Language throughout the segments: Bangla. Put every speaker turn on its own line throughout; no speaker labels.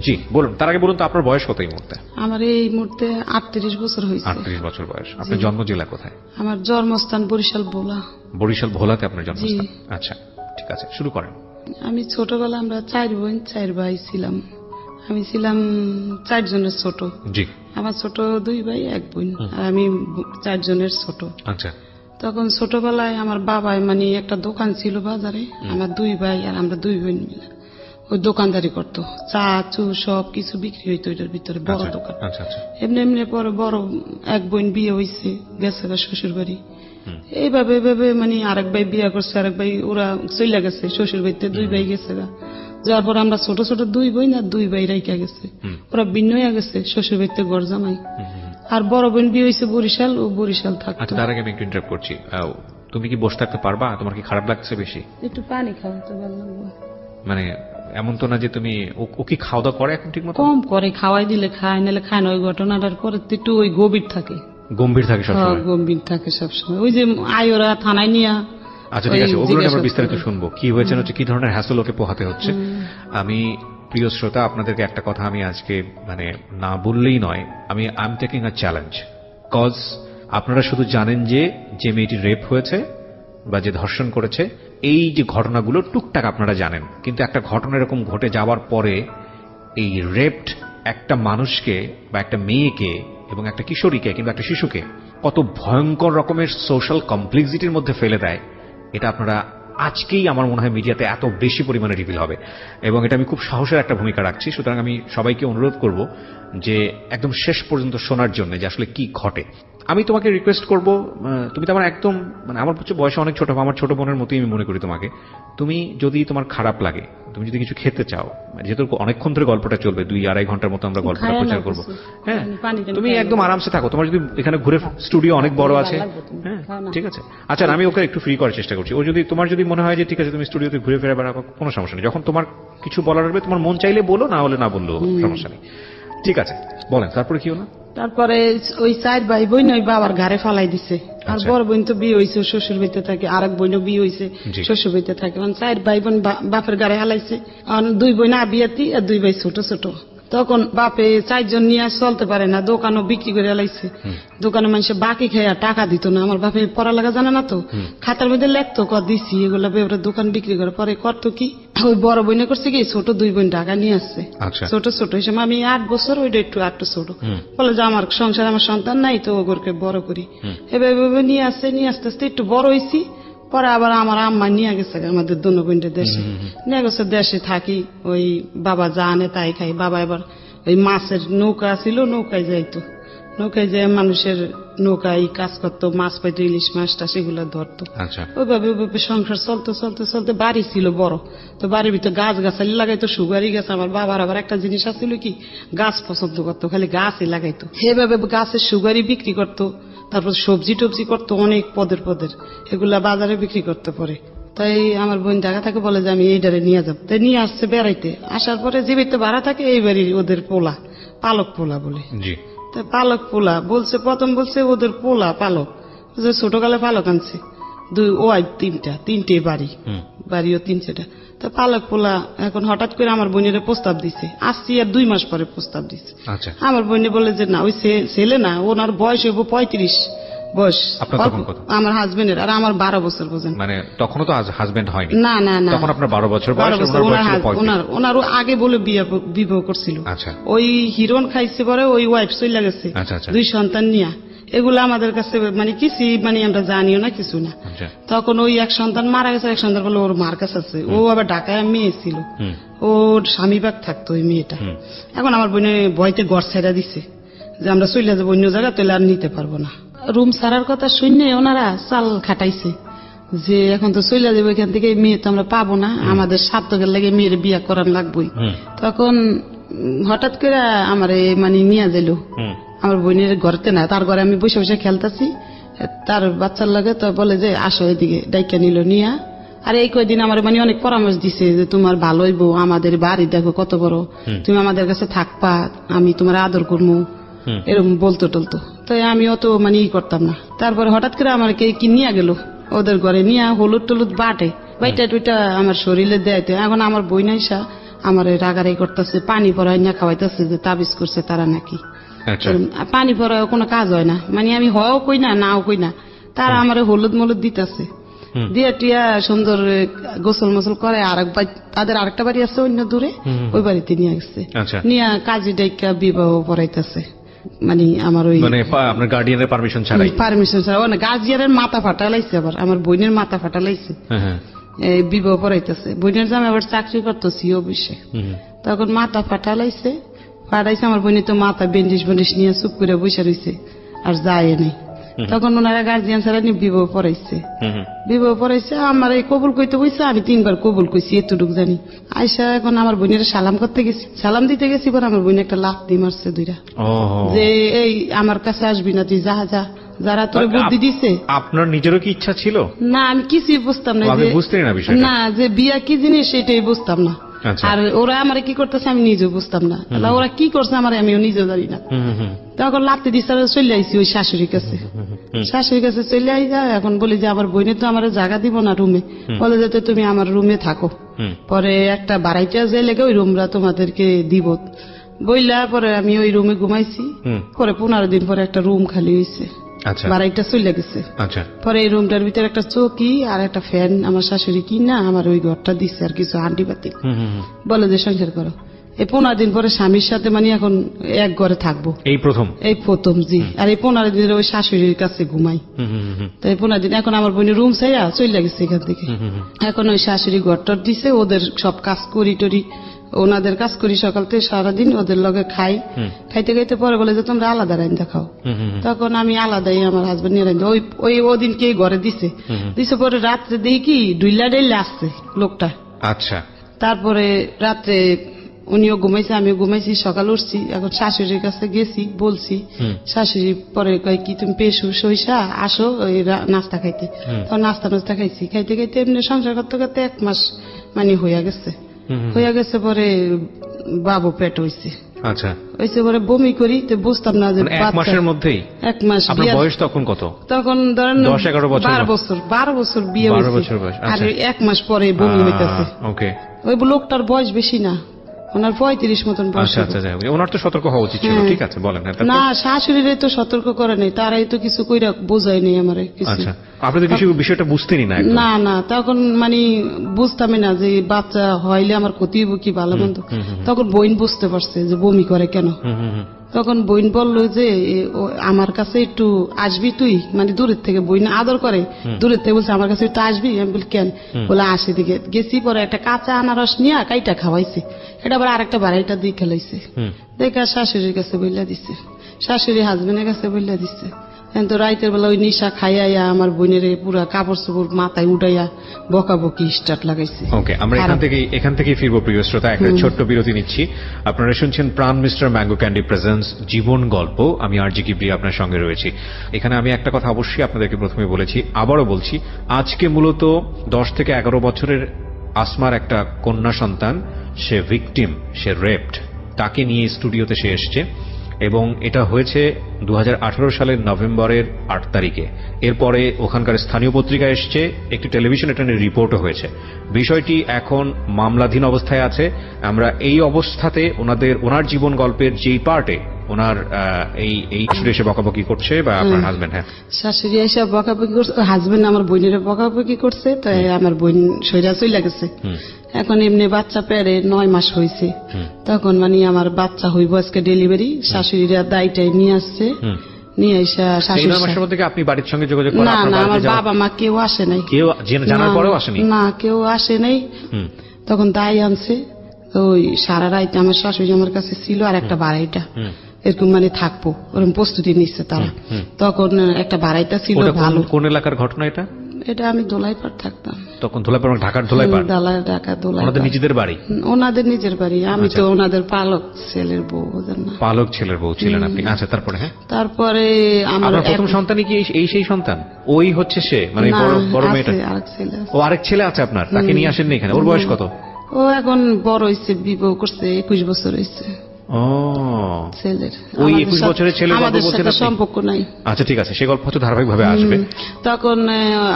জি বলুন, তার আগে বলুন তো আপনার বয়স কত এই মুহূর্তে?
আমার এই মুহূর্তে 38 বছর হয়েছে।
38 বছর বয়স। আপনার জন্ম জেলা কোথায়?
আমার জন্মস্থান বরিশাল ভোলা।
বরিশাল ভোলাতে আপনার জন্মস্থান? আচ্ছা ঠিক আছে, শুরু করেন।
আমি ছোটবেলা আমরা 4 বোন 4 ভাই ছিলাম। আমি ছিলাম 4 জনের ছোট।
জি।
আমার ছোট 2 ভাই 1 বোন, আর আমি 4 জনের ছোট।
আচ্ছা।
তখন ছোটবেলায় আমার বাবা মানে একটা দোকান ছিল বাজারে, আমার 2 ভাই আর আমরা 2 বোন মিলে ওই দোকানদারি করতো, চা চু সব কিছু বিক্রি হইতো এটার ভিতরে, বড় দোকান। এমনি এমনি পরে বড় 1 বোন বিয়ে হয়েছে, গেছে শ্বশুর বাড়ি। এইভাবে এইভাবে মানে আরেক ভাই বিয়ে করছে, আরেক ভাই ওরা চলে গেছে শ্বশুর বাড়িতে, 2 ভাই গেছে গা। যার পর আমরা ছোট ছোট 2 বোন আর 2 ভাই রাইখা গেছে, ওরা ভিন্ন হয়ে গেছে শ্বশুর বাড়িতে ঘর জামাই। আর বড় বোন বিয়ে হয়েছে বরিশাল, ও বরিশাল থাকতো।
আচ্ছা, তার আগে আমি একটু ইন্টারাপ্ট করছি। তুমি কি বসে থাকতে পারবা? তোমার কি খারাপ লাগছে বেশি?
একটু পানি খাও তো ভালো লাগবে।
মানে এমন তো না যে তুমি, ও কি খাওয়া দাওয়া করে এখন ঠিক মতো?
কম করে, খাওয়াই দিলে খায়, নাহলে খায় না। ওই ঘটনাটার পরে একটু ওই গভীর থাকে,
গম্ভীর থাকে সবসময়।
গম্ভীর থাকে সবসময়। ওই যে আয়োরা থানায় নিয়ে।
আচ্ছা ঠিক আছে, ওগুলো আমরা বিস্তারিত শুনবো, কি হয়েছে হচ্ছে, কি ধরনের হ্যাসল ওকে পোহাতে হচ্ছে। আমি প্রিয় শ্রোতা, আপনাদেরকে একটা কথা আমি আজকে মানে না বললেই নয়, আমি I am taking a challenge. Cause আপনারা শুধু জানেন যে মেয়েটি রেপ হয়েছে বা যে ধর্ষণ করেছে, এই যে ঘটনাগুলো টুকটাক আপনারা জানেন, কিন্তু একটা ঘটনা এরকম ঘটে যাওয়ার পরে এই রেপড একটা মানুষকে বা একটা মেয়েকে এবং একটা কিশোরীকে কিংবা একটা শিশুকে কত ভয়ঙ্কর রকমের সোশ্যাল কমপ্লেক্সিটির মধ্যে ফেলে দেয়, এটা আপনারা আজকেই আমার মনে হয় মিডিয়াতে এত বেশি পরিমাণে রিভিল হবে, এবং এটা আমি খুব সাহসের একটা ভূমিকা রাখছি। সুতরাং আমি সবাইকে অনুরোধ করব যে একদম শেষ পর্যন্ত শোনার জন্য যে আসলে কি ঘটে। আমি তোমাকে রিকোয়েস্ট করব, তুমি তো আমার একদম মানে আমার বয়সে অনেক ছোট, আমার ছোট বোনের মতোই আমি মনে করি তোমাকে। তুমি যদি তোমার খারাপ লাগে, তুমি যদি কিছু খেতে চাও, যেহেতু অনেকক্ষণ ধরে গল্পটা চলবে, 2-2.5 ঘন্টার মতো আমরা গল্পটা প্রচার করবো, হ্যাঁ, তুমি একদম আরামসে থাকো। তোমার যদি এখানে ঘুরে, স্টুডিও অনেক বড় আছে, হ্যাঁ ঠিক আছে। আচ্ছা, আমি ওকে একটু ফ্রি করার চেষ্টা করছি। ও যদি তোমার যদি মনে হয় যে ঠিক আছে তুমি স্টুডিওতে ঘুরে ফিরে বেড়াবো, কোনো সমস্যা নেই। যখন তোমার কিছু বলার হবে, তোমার মন চাইলে বলো, না হলে না বললেও সমস্যা নেই। ঠিক আছে, বলেন তারপরে কি হলো?
তারপরে ওই 4 ভাই বোন ওই বাবার ঘরে ফালাই দিছে। আর বড় বোন তো বিয়ে হয়েছে, শ্বশুর বাড়িতে থাকে, আরেক বোনও বিয়ে হয়েছে, শ্বশুর বাড়িতে থাকে। 4 ভাই বোন বাপের ঘরে হালাইছে। 2 বোন আবিয়াতি আর 2 ভাই ছোট ছোট। তখন বাপে 4 জন নিয়ে চলতে পারে না, দোকানও বিক্রি করে হালাইছে। দোকানে মানুষে বাকি খেয়ে টাকা দিত না। আমার বাপে পড়ালেখা জানে না তো, খাতার মধ্যে লেখতো দিছি এগুলা, দোকান বিক্রি করে। পরে করতো কি, ওই বড় বোনে করছে কি, ছোট 2 বোন টাকা নিয়ে আসছে, ছোট ছোট। এই সময় আমি 8 বছর, ওইটা একটু 8 ছোট। বলে যে আমার সংসার, আমার সন্তান নাই তো, ওগুলোকে বড় করি। এভাবে নিয়ে আসছে, নিয়ে আস্তে আস্তে একটু বড় হয়েছি। পরে আবার আমার আম্মা নিয়ে গেছে আমাদের দোনো বোনদের দেশে, নিয়ে গেছে। দেশে থাকি, ওই বাবা যা আনে তাই খাই। বাবা এবার ওই মাছের নৌকা ছিল, নৌকায় যাইতো, নৌকায় যে মানুষের নৌকায় কাজ করতো, মাছ পাইতো, ইলিশ মাছটা সেগুলো ধরতো। ওইভাবে ওইভাবে সংসার চলতে চলতে চলতে, বাড়ি ছিল বড়, তো বাড়ির ভিতরে গাছ গাছালি লাগাইতো, সুগারি গাছ। আমার বাবার আবার একটা জিনিস আছিল কি, গাছ পছন্দ করতো, খালি গাছই লাগাইতো। সেভাবে গাছের সুগারি বিক্রি করতো, তারপর সবজি টবজি করতো, অনেক পদের পদের, এগুলা বাজারে বিক্রি করতে পারে। তাই আমার বোন জায়গা থাকে, বলে যে আমি এইটারে নিয়ে যাবো। তাই নিয়ে আসছে বেড়াইতে। আসার পরে যে বাড়িতে ভাড়া থাকে, এই বাড়ির ওদের পোলা, পালক পোলা বলে। পালক পোলা বলছে, প্রথম বলছে ওদের পোলা পালক, ছোটকালে পালক আনছে। 2 ওয়াইফ 3টে বাড়িও 3-4টা। তো পালক পোলা এখন হঠাৎ করে আমার বোনের প্রস্তাব দিছে। আসছি আর 2 মাস পরে প্রস্তাব দিছে। আমার বোনে বলে যে না, ওই ছেলে না, ওনার বয়স হইব 35 বয়স আমার হাজবেন্ডের, আর আমার 12 বছর। বোঝেন, মানে
তখনও তো হাজবেন্ড হয়নি?
না না না,
তখন আপনার 12 বছর বয়স।
ওনারও আগে বলে বিবাহ করছিল। ওই হিরোন খাইছে, পরে ওই ওয়াইফ চলে গেছে 2 সন্তান নিয়ে। এগুলো আমাদের কাছে মানে কিছু মানে আমরা জানিও না, কিছু না। তখন ওই 1 সন্তান মারা গেছে, 1 সন্তান বলে ওর মার কাছে আছে। ও আবার ঢাকায় মেয়ে ছিল, ওর স্বামী বাগ থাকতো ওই মেয়েটা। এখন আমার বোনে ভয়তে ঘর ছেড়ে দিছে যে আমরা চলে যাবো অন্য জায়গা, তাহলে আর নিতে পারবো না। রুম ছাড়ার কথা শুনে ওনারা চাল খাটাইছে যে এখন তো চলে যাবো এখান থেকে, মেয়ে তো আমরা পাবো না, আমাদের সার্থকের লাগে মেয়ের বিয়ে করার লাগবই। তখন হঠাৎ করে আমার মানে নিয়ে গেল আমার বোনের ঘরতে, না তার ঘরে আমি বসে বসে খেলতেছি, তার বাচ্চার লাগে। তো বলে যে আসো এদিকে, ডাইকা নিল নিয়া। আর এই কয়দিন আমার মানে অনেক পরামর্শ দিছে যে তোমার ভালো হইব, আমাদের বাড়ি দেখো কত বড়, তুমি আমাদের কাছে থাকবা, আমি তোমার আদর করবো, এরকম বলতো টলতো। তাই আমি অত মানে করতাম না। তারপরে হঠাৎ করে আমার কি নিয়ে গেল ওদের ঘরে, নিয়ে হলুদ টলুদ বাইটা টুইটা আমার শরীরে দেয়। এখন আমার বই নাইসা আমার রাগারাই করতেছে, পানি পরাই না খাওয়াইতেছে যে তাবিজ করছে তারা নাকি।
আচ্ছা
পানি পরায় কোনো কাজ হয় না, মানে আমি হও কই না নাও কই না, তারা আমার হলুদ মলুদ দিতেছে, দিয়ে টিয়া সুন্দর গোসল মোসল করে। তাদের আরেকটা বাড়ি আছে অন্য দূরে, ওই বাড়িতে নিয়ে গেছে, নিয়ে কাজী ডাইকা বিবাহ পড়াইতেছে। মানে আমার ওই
আপনার গার্ডিয়ানের পারমিশন ছাড়া
গার্জিয়ানের মাথা ফাটালাইছে, আবার আমার বোনের মাথা ফাটালাইছে, বিবাহ পড়াইতেছে। বোনের জামে আবার চাকরি করতেছি অফিসে, তখন মাথা ফাটালাইছে। আমার বোনের তো মাথা বেন্ডিশ বেন্ডিশ নিয়ে চুপ করে বসে রয়েছে, আর যায় নেই। তখন ওনারা গার্জিয়ান ছাড়া নিয়ে বিবাহ পড়াইছে। বিবাহ পড়াইছে আমার এই কবুল কইতে বইছে, আমি 3 বার কবুল কইছি, এতটুকু জানি। আইসা এখন আমার বোনের সালাম করতে গেছি, সালাম দিতে গেছি, পর আমার বোন একটা লাফ দিয়ে মারছে 2টা, যে এই আমার কাছে আসবি না, তুই যা যা, যারা তোর বুদ্ধি দিছে।
আপনার নিজেরও কি ইচ্ছা ছিল?
না, আমি কিছুই বুঝতাম না, না যে বিয়া কি জিনিস সেটাই বুঝতাম না। আর ওরা আমার কি করতেছে আমি নিজেও বুঝতাম না, ওরা কি করছে আমার আমিও নিজেও জানি না। তখন লাফতে দিচ্ছে, চলে আইসি ওই শাশুড়ির কাছে। শাশুড়ির কাছে চলে আই যা, এখন বলি যে আমার বোনের তো আমার জায়গা দিব না রুমে, বলে যাতে তুমি আমার রুমে থাকো, পরে একটা বাড়াইটা যে লেগে ওই রুমরা তোমাদেরকে দিব বইলা। পরে আমি ওই রুমে ঘুমাইছি, পরে 15 দিন পরে একটা রুম খালি হয়েছে, বাড়াইটা চলে গেছে। পরে এই রুমটার ভিতরে একটা চৌকি আর একটা ফ্যান আমার শাশুড়ি কিনা আমার ওই ঘরটা দিচ্ছে, আর কিছু হান্ডি পাতি, বলে যে সংসার করো। এই 15 দিন পরে স্বামীর সাথে মানে এখন এক ঘরে থাকবো, এই প্রথম জি। আর এই 15 দিনের ওই শাশুড়ির কাছে ঘুমাই। তো এই 15 দিন এখন আমার বোনের রুম চাইয়া চলে গেছে এখান থেকে। এখন ওই শাশুড়ি ঘরটার দিছে, ওদের সব কাজ করি টরি, ওনাদের কাজ করি সকাল থেকে সারাদিন, ওদের লগে খাই, খাইতে খাইতে পরে বলে যে তোমরা আলাদা রাইন্দা খাও। তখন আমি আলাদাই আমার হাজবেন্ড নিয়ে রাইন্দা ওই দিনকে ঘরে দিছে। পরে রাত্রে দেখি কি ডুইলা ডেলে আসছে লোকটা।
আচ্ছা,
তারপরে রাত্রে উনিও ঘুমাইছে, আমিও ঘুমাইছি, সকাল উঠছি। এখন শাশুড়ির কাছে গেছি, বলছি, শাশুড়ি পরে কয় কি তুমি পেশু সইসা আসো ওই নাস্তা খাইতে। তখন নাস্তা খাইছি, খাইতে খাইতে এমনি সংসার করতে করতে 1 মাস মানে হইয়া গেছে। পরে বাবু পেট হইছে।
আচ্ছা,
হইছে পরে বমি করি, তো বুঝতাম না যে
1 মাসের মধ্যেই।
1 মাস।
আপনার বয়স তখন কত?
তখন ধরেন
10-11 বছর।
12 বছর বিয়ে হয়েছে, আর 1 মাস পরে বমি হইতেছে। ওই লোকটার বয়স বেশি না, ওনার 35 মতন বয়স।
ওনার তো সতর্ক হওয়া উচিত ছিল। ঠিক আছে, বলেন।
না, শাশুড়িরে তো সতর্ক করে নাই, তারাই তো কিছু কইরা বোঝাই নেই আমারে কিছু।
আপনাদের কিছু বিষয়টা বুঝতেনি না?
না, তখন মানে বুঝতামই না যে বাচ্চা হইলে আমার ক্ষতি হইব কি ভালো মন্দ। তখন বোন বুঝতে পারছে যে বমি করে কেন। তখন বোন বললো যে আমার কাছে একটু আসবি তুই, মানে দূরের থেকে বোন আদর করে, দূরের থেকে বলছে আমার কাছে একটু আসবি। আমি বলি কেন, বলে আসি দিকে গেছি। পরে একটা কাঁচা আনারস নিয়ে কাইটা খাওয়াইছে, এটা আবার আরেকটা বাড়াইটা দিয়ে খেলাইছে। দেখা শাশুড়ির কাছে বইলা দিচ্ছে, শাশুড়ি হাজবেন্ডের কাছে বইলা দিচ্ছে। তো রাইতের বেলা ওই নিশা খাইয়া আমার বোনের পুরা কাপড় চোপড় মাথায় উঠাইয়া বকাবকি স্টার্ট লাগাইছে।
ওকে, আমরা এখান থেকে ফিরবো প্রিয় শ্রোতা। একটা ছোট্ট বিরতি নিচ্ছি। আপনারা শুনছেন প্রাণ মিস্টার ম্যাঙ্গো ক্যান্ডি প্রেজেন্স জীবন গল্প। আমি আরজি কিবরিয়া আপনার সঙ্গে রয়েছি। এখানে আমি একটা কথা অবশ্যই আপনাদেরকে প্রথমে বলেছি, আবারও বলছি, আজকে মূলত 10 থেকে 11 বছরের আসমার একটা কন্যা সন্তান, সে ভিকটিম, সে রেপড, তাকে নিয়ে স্টুডিওতে সে এসছে। এবং এটা হয়েছে 2018 সালের নভেম্বরের 8 তারিখে। এরপরে ওখানকার স্থানীয় পত্রিকা এসছে, একটি টেলিভিশন এটা নিয়ে রিপোর্টও হয়েছে। বিষয়টি এখন মামলাধীন অবস্থায় আছে। আমরা এই অবস্থাতে ওনার জীবন গল্পের যেই পার্টে ওনার এই শাশুড়ি এসে বকাবকি করছে, বা আপনার হাজবেন্ড? হ্যাঁ,
শাশুড়ি এসে বকাবকি করছে, হাজবেন্ড আমার বোনের বকাবকি করছে। তাই আমার বোন সইরা চলে গেছে। এখন এমনি বাচ্চা পেড়ে 9 মাস হয়েছে। তখন মানে আমার বাচ্চা হইব আজকে ডেলিভারি, শাশুড়িরা দায়টাই নিয়ে আসছে, নিয়ে এসে
আপনি বাড়ির সঙ্গে যোগাযোগ করেন?
না, আমার বাবা মা কেউ আসে নাই,
কেউ জানার পরেও আসেনি?
না, কেউ আসে নাই। তখন দায় আনছে, ওই সারা রাইতে আমার শাশুড়ি আমার কাছে ছিল, আর একটা বাড়াইটা এরকম মানে থাকবো ওরকম প্রস্তুতি নিচ্ছে তারা। তখন একটা বাড়াইটা ছিল ভালো।
কোন এলাকার ঘটনা এটা?
এটা আমি দোলাইপাড় থাকতাম
তখন। দোলাইপাড়, ঢাকার দোলাইপাড়?
ঢাকা দোলাইপাড়।
ওনাদের নিজেদের বাড়ি? ওনাদের
নিজের বাড়ি। আমি তো ওনাদের পালক ছেলের বউ, ওদের না
পালক ছেলের বউ ছিলেন আপনি। আচ্ছা, তারপরে? হ্যাঁ,
তারপরে আমার
প্রথম সন্তানই কি সেই সন্তান? ওই হচ্ছে সে, মানে বড় মেয়েটা? আরেক ছেলে আছে আপনার, তাকে নিয়ে আসেননি এখানে? ওর বয়স কত?
ও এখন বড় হয়েছে, বিবাহ করছে, 21 বছর হয়েছে।
ও
ছেলের
ওই 21 বছরের ছেলে
আমাদের সাথে সম্পর্ক নাই।
আচ্ছা ঠিক আছে, সে গল্প হয়তো ধারাবাহিকভাবে আসবে।
তখন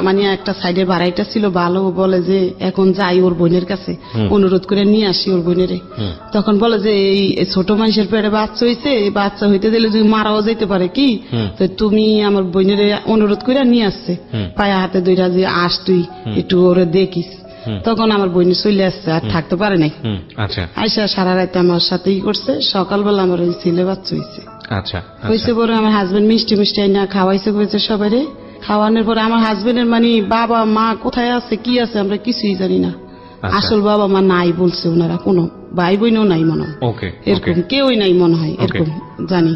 মানে একটা সাইডের বাড়াইটা ছিল ভালো, বলে যে এখন যাই ওর বোনের কাছে অনুরোধ করে নিয়ে আসি ওর বোনেরে। তখন বলে যে এই ছোট মানুষের পেটে বাচ্চা হইছে, এই বাচ্চা হইতে দিলে যদি মারাও যাইতে পারে কি, তো তুমি আমার বোনেরে অনুরোধ করে নিয়ে আসছে, পায়ে হাতে দুইটা যে আস তুই একটু ওরে দেখিস। তখন আমার বোন চলে আসছে, আর থাকতে পারে নাই।
আচ্ছা
আইসা সারা রাতে আমার সাথে ই করছে, সকালবেলা আমার ওই ছেলে বাচ্চা হয়েছে।
আচ্ছা
হয়েছে পরে আমার হাজবেন্ড মিষ্টি মিষ্টি না খাওয়াইছে করেছে সবাই। খাওয়ানোর পরে আমার হাজবেন্ডের মানে বাবা মা কোথায় আছে কি আছে আমরা কিছুই জানি না। আসল বাবা মা নাই বলছে ওনারা, কোনো ভাই বোনও নাই মনে হয়, এরকম কেউই নাই মনে হয়, এরকম জানি।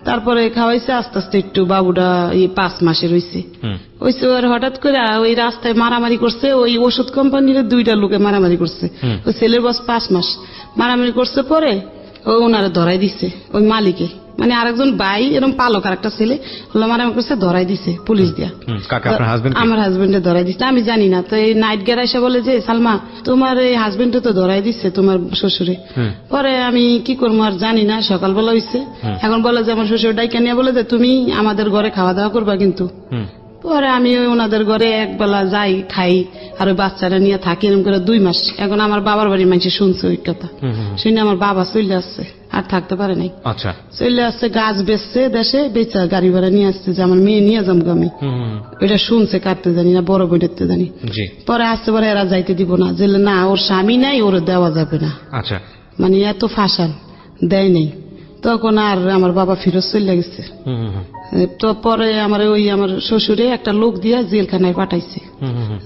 তারপরে খাওয়াইছে আস্তে আস্তে একটু বাবুটা 5 মাসের হয়েছে। ওর হঠাৎ করে ওই রাস্তায় মারামারি করছে, ওই ওষুধ কোম্পানির 2টা লোকে মারামারি করছে। ওই ছেলের বয়স 5 মাস, মারামারি করছে। পরে ওনারা ধরাই দিছে ওই মালিকে, মানে আরেকজন ভাই এরকম পালক আর একটা ছেলে হলো মারামারি করছে, ধরাই দিছে পুলিশ দিয়া। আমার হাজবেন্ডে ধরাই দিচ্ছে, আমি জানি না। তো এই নাইট গের এসে বলে যে সালমা তোমার এই হাজবেন্ডে তো ধরাই দিচ্ছে তোমার শ্বশুরে। পরে আমি কি করবো আর জানি না, সকালবেলা হইছে। এখন বলে যে আমার শ্বশুর ডাইকা নিয়ে বলে যে তুমি আমাদের ঘরে খাওয়া দাওয়া করবা কিন্তু। পরে আমি ওনাদের ঘরে একবেলা যাই, খাই, আর ওই বাচ্চারা নিয়ে থাকি এরকম করে 2 মাস। এখন আমার বাবার বাড়ির মানুষ শুনছে ওই কথা, শুনে আমার বাবা চলে আসছে, আর থাকতে পারে নাই। চলে আসছে, গাছ বেচছে দেশে, বেচা গাড়ি ভাড়া নিয়ে আসছে যে আমার মেয়ে নিয়ে যাবো আমি। ওইটা শুনছে, কাটতে জানি না, বড় বইটাতে জানি। পরে আসতে পারে এরা যাইতে দিব না, যে না ওর স্বামী নাই, ওর দেওয়া যাবে না, মানে এত ফাঁসান দেয় নেই। তখন আর আমার বাবা ফিরত চলে গেছে। তো পরে আমার শ্বশুরে একটা লোক দিয়া জেলখানায় পাঠাইছে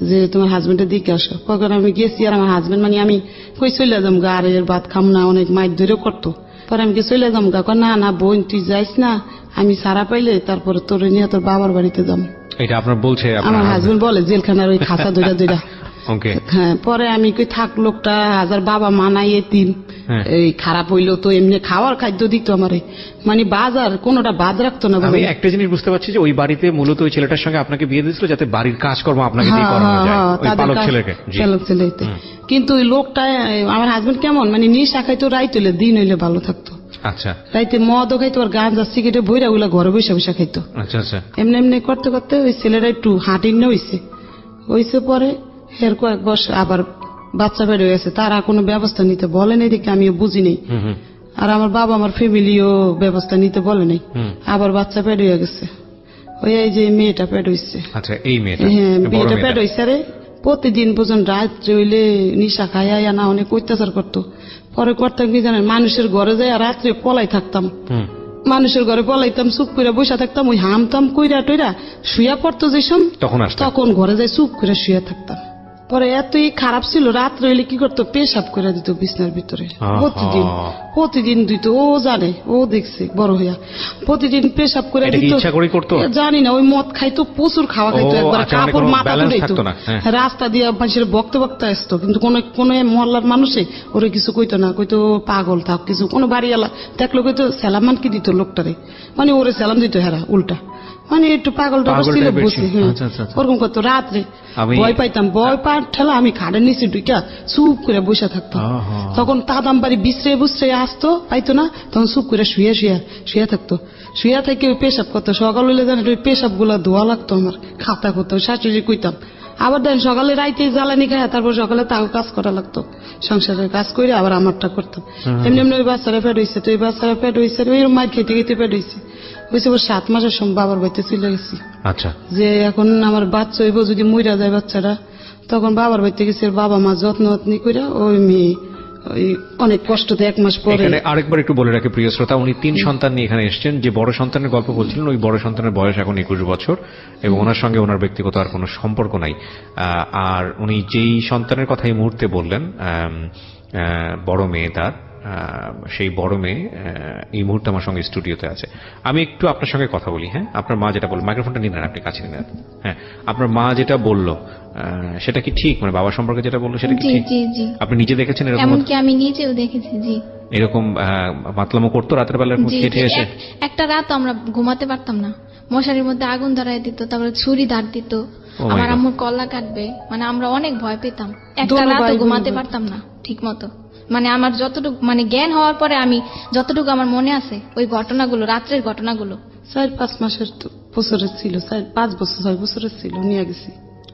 যে তোমার হাজবেন্ডের দিকে আসো। তখন আমি গেছি, আর আমার হাজবেন্ড মানে আমি কই চলে যাম গা, আর এর ভাত খাম না, অনেক মাইর ধরেও করতো। পরে আমি চলে যাম গা, না না বোন তুই যাইস না, আমি সারা পাইলে তারপরে তোর নিয়ে তোর বাবার বাড়িতে যাম।
এটা আপনার বলছে?
আমার হাজবেন্ড বলে জেলখানার ওই খাঁচা দুইটা। হ্যাঁ, পরে আমি কই থাক, লোকটা হাজার বাবা মানাই এতিম, এই খারাপ হইলো তো এমনি খাওয়ার খাদ্য দিত আমারে, মানে বাজার কোনোটা বাদ রাখতো না।
আমি একটা জিনিস বুঝতে পারছি যে ওই বাড়িতে মূলত ওই ছেলেটার সঙ্গে আপনাকে বিয়ে দিয়েছিল যাতে বাড়ির কাজকর্ম আপনাকে দিয়ে করানো যায়, ওই পালক ছেলেকে। কিন্তু ওই লোকটা আমার হাজবেন্ড কেমন, মানে নিশা খাইতো, রাইত হইলে দিন হইলে ভালো থাকতো। আচ্ছা,
রাইতে মদও খাইতো, আর গাঁজা সিগারেটে বইরা ওগুলা ঘরে বসে বসে খাইতো।
আচ্ছা আচ্ছা,
এমনি এমনি করতে করতে ওই ছেলেটা একটু হাঁটিন হইছে। পরে এর কয়েক বছর আবার বাচ্চা বের হয়ে গেছে, তারা কোনো ব্যবস্থা নিতে বলে নাই দেখে আমিও বুঝি নেই। আর আমার বাবা আমার ফ্যামিলিও ব্যবস্থা নিতে বলে নাই। আবার বাচ্চা পেট হয়ে গেছে, ওই এই যে মেয়েটা পেট হয়েছে।
আচ্ছা, এই মেয়েটা?
হ্যাঁ, মেয়েটা পেট হয়েছে। আরে প্রতিদিন পর্যন্ত রাত্রে হইলে নিশা খাইয়া না অনেক অত্যাচার করতো। পরে করতাম কি জানেন, মানুষের ঘরে যাই রাত্রে পলাই থাকতাম, মানুষের ঘরে পলাইতাম, চুপ করে বসে থাকতাম, ওই হামতাম কইরা টইরা শুয়া পড়তো যেসব, তখন ঘরে যাই চুপ করে শুয়ে থাকতাম। পরে এতই খারাপ ছিল, রাত্রে হইলে কি করতো, পেশাব করে দিত বিছনার ভিতরে। প্রতিদিন দিত, ও জানে, ও দেখছে বড় হইয়া, প্রতিদিন পেশাব করে দিত। জানি না, ওই মদ খাইতো, প্রচুর খাওয়া খাইতো, একবার কাপড় মাথা তুলেইতো, রাস্তা দিয়ে মানুষের বকতে বকতে আসতো। কিন্তু কোন মহল্লার মানুষে ওরে কিছু কইতো না, কইতো পাগল থাক কিছু। কোনো বাড়িওয়ালা দেখলো কইতো সালামান কি দিত লোকটারে, মানে ওরে সালাম দিত হেরা উল্টা, মানে একটু পাগল টাগল ছিল বসে। ওরকম করতো। রাত্রে ভয় পাইতাম, ভয় পাওয়ার ঠেলা আমি খাটের নিচে ঢুকা চুপ করে বসে থাকতাম। তখন তাদাম বাড়ি বিশ্রে বুসরে আসতো, পাইতো না, তখন চুপ করে শুয়ে থাকতো। শুয়ে থেকে ওই পেশাব করতো। সকাল হইলে জানি ওই পেশাব গুলা ধোয়া লাগতো আমার, খাতা করতো, শাশুড়ি কইতাম। আবার দেন সকালে রাইতে জ্বালানি খায়, তারপর সকালে তাও কাজ করা লাগতো, সংসারের কাজ করে আবার আমারটা করতাম। এমনি এমনি ওই বাচ্চারা পেট হয়েছে, তো ওই বাচ্চারা পেট হয়েছে, ওই মায়ের খেতে খেতে পেট হয়েছে। হয়েছে ওর 7 মাসের সময় বাবার বাড়িতে চলে গেছি।
আচ্ছা, যে
এখন আমার বাচ্চা হইব, যদি মইরা যায় বাচ্চারা, তখন বাবার বাড়িতে গেছে, বাবা মা যত্ন করে ওই মেয়ে ওই অনেক কষ্টতে 1 মাস পরে।
আরেকবার একটু বলে রাখি প্রিয় শ্রোতা, উনি 3 সন্তান নিয়ে এখানে এসেছেন। যে বড় সন্তানের গল্প বলছিলেন, ওই বড় সন্তানের বয়স এখন 21 বছর, এবং ওনার সঙ্গে ওনার ব্যক্তিগত আর কোনো সম্পর্ক নাই। আর উনি যেই সন্তানের কথা এই মুহূর্তে বললেন, বড় মেয়ে তার, সেই বড় মেয়ে এই মুহূর্তে আমার সঙ্গে স্টুডিওতে আছে। আমি একটু আপনার সঙ্গে কথা বলি। হ্যাঁ, আপনার মা যেটা বলল, মাইক্রোফোনটা নিন, আপনি কাছে নিন। হ্যাঁ, আপনার মা যেটা বলল সেটা কি ঠিক? মানে বাবা সম্পর্কে যেটা বললো সেটা কি ঠিক? আপনি নিজে দেখেছেন এরকম?
এমনকি আমি নিজেও দেখেছি। জি,
এরকম মাতলামো করতো রাতের বেলা, খেটে এসে
একটা রাত আমরা ঘুমাতে পারতাম না, মশারির মধ্যে আগুন ধরাই দিত, তারপরে ছুরি ধার দিত, আমার আম্মুর কল্লা কাটবে, মানে আমরা অনেক ভয় পেতাম, একটা রাত ঘুমাতে পারতাম না ঠিক মতো। মানে আমার যতটুকু মানে জ্ঞান হওয়ার পরে আমি যতটুকু আমার মনে আছে ওই ঘটনাগুলো, রাত্রের ঘটনাগুলো।
4-5 মাসের তো বছরের ছিল, 5 বছর 6 বছরের ছিল, নিয়ে গেছি।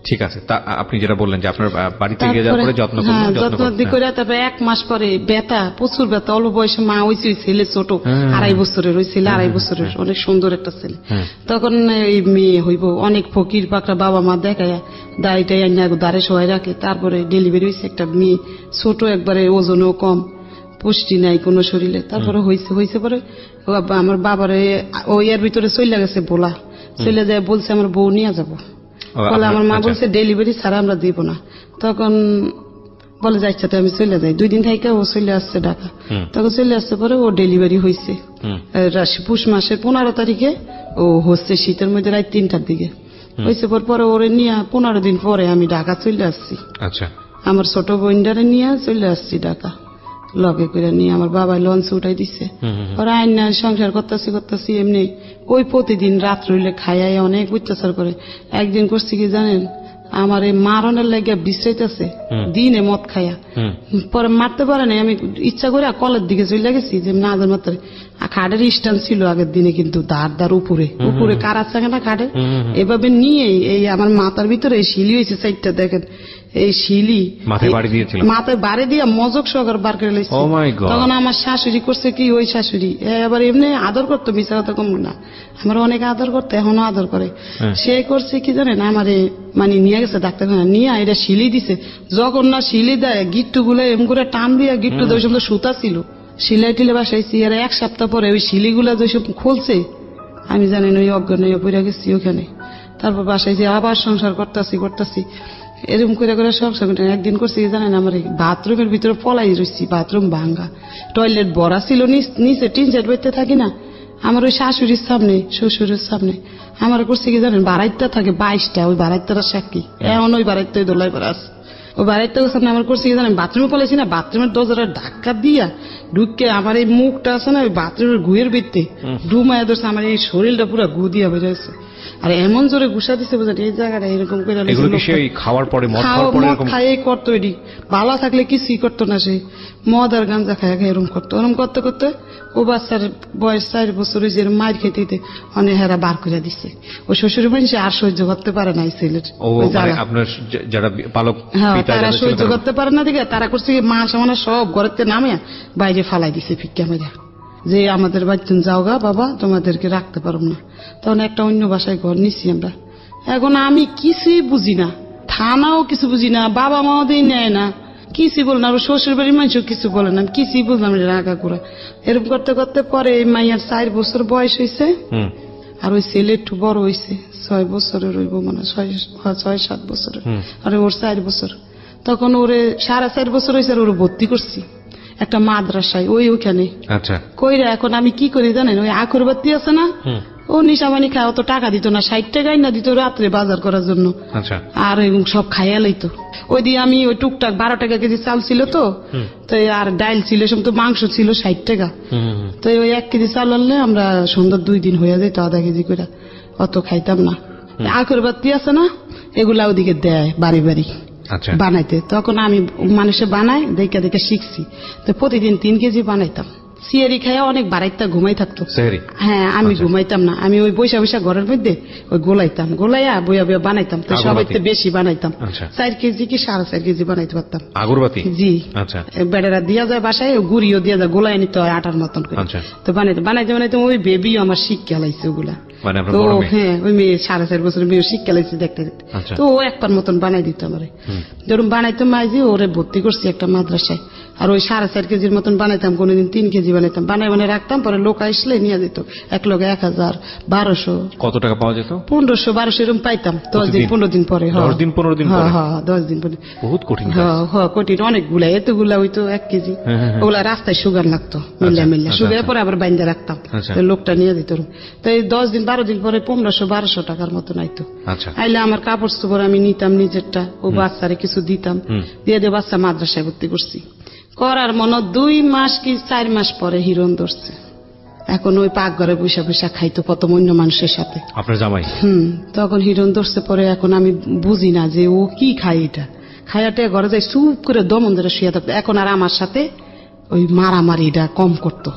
ঠিক আছে, তা আপনি যেটা বললেন যে আপনার বাড়িতে গিয়ে যাওয়ার পরে যত্ন করলেন,
যত্ন করে তারপরে 1 মাস পরে ব্যথা, প্রচুর ব্যথা, অল্প বয়সে মা হয়েছে, ছেলে ছোট 2.5 বছরের, ওই ছেলে 2.5 বছরের, অনেক সুন্দর একটা ছেলে। তখন এই মেয়ে হইব, অনেক ফকির পাকড়া বাবা মা দেখায় দাড়িটাই আইনা দাঁড়ে সবাই রাখে। তারপরে ডেলিভারি হয়েছে একটা মেয়ে, ছোট একবারে, ওজনও কম, পুষ্টি নাই কোনো শরীরে। তারপরে হয়েছে পরে আমার বাবারে ওই এর ভিতরে চলে গেছে, বলা চলে যায়, বলছে আমার বউ নিয়ে যাবো। বলে আমার মা বলছে ডেলিভারি ছাড়া আমরা দিব না। তখন বলে যাচ্ছে তো আমি চলে যাই। 2 দিন থেকে ও চলে আসছে ঢাকা। তখন চলে আসছে পরে ও ডেলিভারি হয়েছে পুষ মাসের 15 তারিখে। ও হচ্ছে শীতের মধ্যে রাত 3টার দিকে হয়েছে। পরে ওরে নিয়ে 15 দিন পরে আমি ঢাকা চলে আসছি।
আচ্ছা,
আমার ছোট বোনটারে নিয়ে চলে আসছি ঢাকা, লগে করে নিয়ে আমার বাবা লঞ্চ উঠাই দিচ্ছে। ওরা আইন না সংসার করতেছি এমনি। ওই প্রতিদিন রাত রইলে খাইয়াই অনেক অত্যাচার করে। একদিন করছি কি জানেন, আমার এই মারণের লাগে বিশ্রাইতেছে দিনে মদ খাইয়া, পরে মারতে পারে নাই। আমি ইচ্ছা করে কলের দিকে চলে গেছি যে না মাত্র খাটের স্ট্যান্ড ছিল আগের দিনে, কিন্তু দাঁড় উপরে কারার চাঙে না খাটে, এভাবে নিয়ে এই আমার মাথার ভিতরে শিলি হয়েছে 4টা, দেখেন এই শিলি মাথায় বাড়ি দিয়া মজক সহকার বার করে লেগেছে। তখন আমার শাশুড়ি করছে কি, ওই শাশুড়ি এবার এমনি আদর করতো, মিশা কথা কম না, আমার অনেক আদর করতো, এখনো আদর করে। সে করছে কি জানেন, আমারে মানে নিয়ে গেছে ডাক্তারখানা, নিয়ে এটা শিলি দিছে। যখন না শিলি দেয়, গিট্টু গুলো এম করে টান দিয়া, গিট্টু ওই সময় সুতা ছিল, সিলাই টিলে বাসাইছি। আর 1 সপ্তাহ পরে ওই শিলিগুলা যেসব খুলছে, আমি জানেন ওই অজ্ঞান হয়ে পড়ে গেছি ওখানে। তারপর বাসাইছি, আবার সংসার করতেছি এরকম করে সংসার করতে। একদিন করছি জানেন, আমার বাথরুমের ভিতরে পলাই রয়েছি, বাথরুম ভাঙ্গা, টয়লেট ভরা ছিল, নিচে টিন সেট বইতে থাকি না, আমার ওই শাশুড়ির সামনে শ্বশুরের সামনে আমার করছে কি জানেন, বাড়াইতে থাকে 22টা, ওই বাড়াইতারা সাক্ষী, এখন ওই বাড়াইতে দোলাই বেড়া আছে। ওই বাড়াইতে সামনে আমার করছে কি জানেন, বাথরুমে পলাইছি না, বাথরুমের দরজাটা ধাক্কা দিয়া ঢুকে আমার এই মুখটা আছে না, ওই বাথরুমের গুয়ের ভিতরে ডুমায় ধরছে, আমার এই শরীরটা পুরো গু দিয়া বেরোচ্ছে। আর এমন জোরে ঘুষা দিচ্ছে বোঝেন, এই জায়গাটা এরকম করে
খাওয়ার পরে
খাইয়ে করতো, এটি ভালো থাকলে কিছুই করতো না, সে মদ আর গাঞ্জা খায় এরকম করতো। ওরকম করতে ও বাচ্চার বয়স 4 বছর হয়েছে, এরকম মায়ের খেতে অনেক হেরা বার করে দিচ্ছে। ও শ্বশুর মানুষ আর সহ্য করতে পারে না, এই ছেলের তারা সহ্য করতে পারে না, দিকে তারা করছে মাছ আমার সব ঘরের নামে বাইরে ফালাই দিছে ফিক্কা মেরা, যে আমাদের বাড়িতে যাও গা বাবা, তোমাদেরকে রাখতে পারবো না। তখন একটা অন্য বাসায় ঘর নিচ্ছি আমরা। এখন আমি কিছুই বুঝি না, থানাও কিছু বুঝি না, বাবা মাও দিয়ে নেয় না, কিছুই বলে না, শ্বশুর বাড়ির মানুষও কিছু বলে না, আমি কিছুই বুঝলাম রাগা করে। এরকম করতে পরে এই মাইয়ার 4 বছর বয়স হয়েছে, আর ওই ছেলে একটু বড় হয়েছে, 6 বছরের হইব মানে 6-7 বছরের, আর ওর 4 বছর। তখন ওরে 4.5 বছর হয়েছে, আর ওরে ভর্তি করছি একটা মাদ্রাসায় ওইখানে।
আচ্ছা,
কইরা এখন আমি কি করি জানেন, ওই আকরবাতি আছে না, ও নিশামানি খায়, অত টাকা দিত না, 60 টাকাই না দিত রাত্রে বাজার করার জন্য। আর সব খাইয়া লইতো। ওই দিয়ে আমি ওই টুকটাক 12 টাকা কেজি চাল ছিল তো, আর ডাইল ছিল, সব তো মাংস ছিল 60 টাকা। তো ওই 1 কেজি চাল আনলে আমরা সুন্দর 2 দিন হয়ে যেত, আধা কেজি করে, অত খাইতাম না। আকরবাতি আছে না, এগুলা ওদিকে দেয় বাড়ি বাড়ি বানাইতে। তখন আমি মানুষে বানাই দেখে শিখছি, তো প্রতিদিন 3 কেজি বানাইতাম। সিয়ারি খাইয়া অনেক বাড়াইতা ঘুমাই থাকতো। হ্যাঁ, আমি ঘুমাইতাম না, আমি ওই বৈশা ঘরের মধ্যে ওই গোলাইয়া বইয়া বানাইতাম, তো সবাই বেশি বানাইতাম। 4 কেজি কি 4.5 কেজি বানাইতে পারতাম আগরবাতি। জি, বেড়ারা দিয়া যায় বাসায়, গুড়িও দিয়া যায়, গোলায় নিতে হয় আটার মতন করে। তো বানাইতে ওই বেবি আমার শিক্ষা লাইছে ওগুলা। তো হ্যাঁ, ওই মেয়ে 4.5 বছরের মেয়ে শিক্ষা লাইছে দেখতে। তো ও একবার মতন বানাই দিত আমারে, যেরকম বানাইতো মাইজি। ওরে ভর্তি করছি একটা মাদ্রাসায়, আর ওই 4.5 কেজির মতন বানাইতাম, কোনদিন 3 কেজি বানাইতাম, বানাই রাখতাম। পরে লোক আসলে নিয়ে যেত, এক লোক 1000, 1200।
কত টাকা পাওয়া যেত? 1500-1200 এরকম পাইতাম 10 দিন 15 দিন পরে। 10 দিন 15 দিন পরে? হ্যাঁ, 10 দিন পরে। বহুত কঠিন। হ্যাঁ, কঠিন অনেকগুলা, এতগুলা হইতো 1 কেজি। ওগুলা রাস্তায় সুগার লাগতো, মিল্লা সুগার পরে আবার বাইন্দা রাখতাম, লোকটা নিয়ে দিত। তো এই 10 দিন 12 দিন পরে 1500-1200 টাকার মতন আইতো। আইলে আমার কাপড় চোপড় আমি নিতাম নিজেরটা, ও বাচ্চারে কিছু দিতাম, দিয়ে বাচ্চা মাদ্রাসায় ভর্তি করছি। করার মনে 2 মাস কি 4 মাস পরে হিরণ ধরছে। এখন ওই পাক ঘরে বৈশা খাইতো প্রথম অন্য মানুষের সাথে, আপনার জামাই। তখন হিরণ ধরছে পরে, এখন আমি বুঝি না যে ও কি খায় এটা,
খাইয়াটে ঘরে যাই চুপ করে দমন ধরে শুয়ে থাকতো। এখন আর আমার সাথে ওই মারামারিটা কম করতো,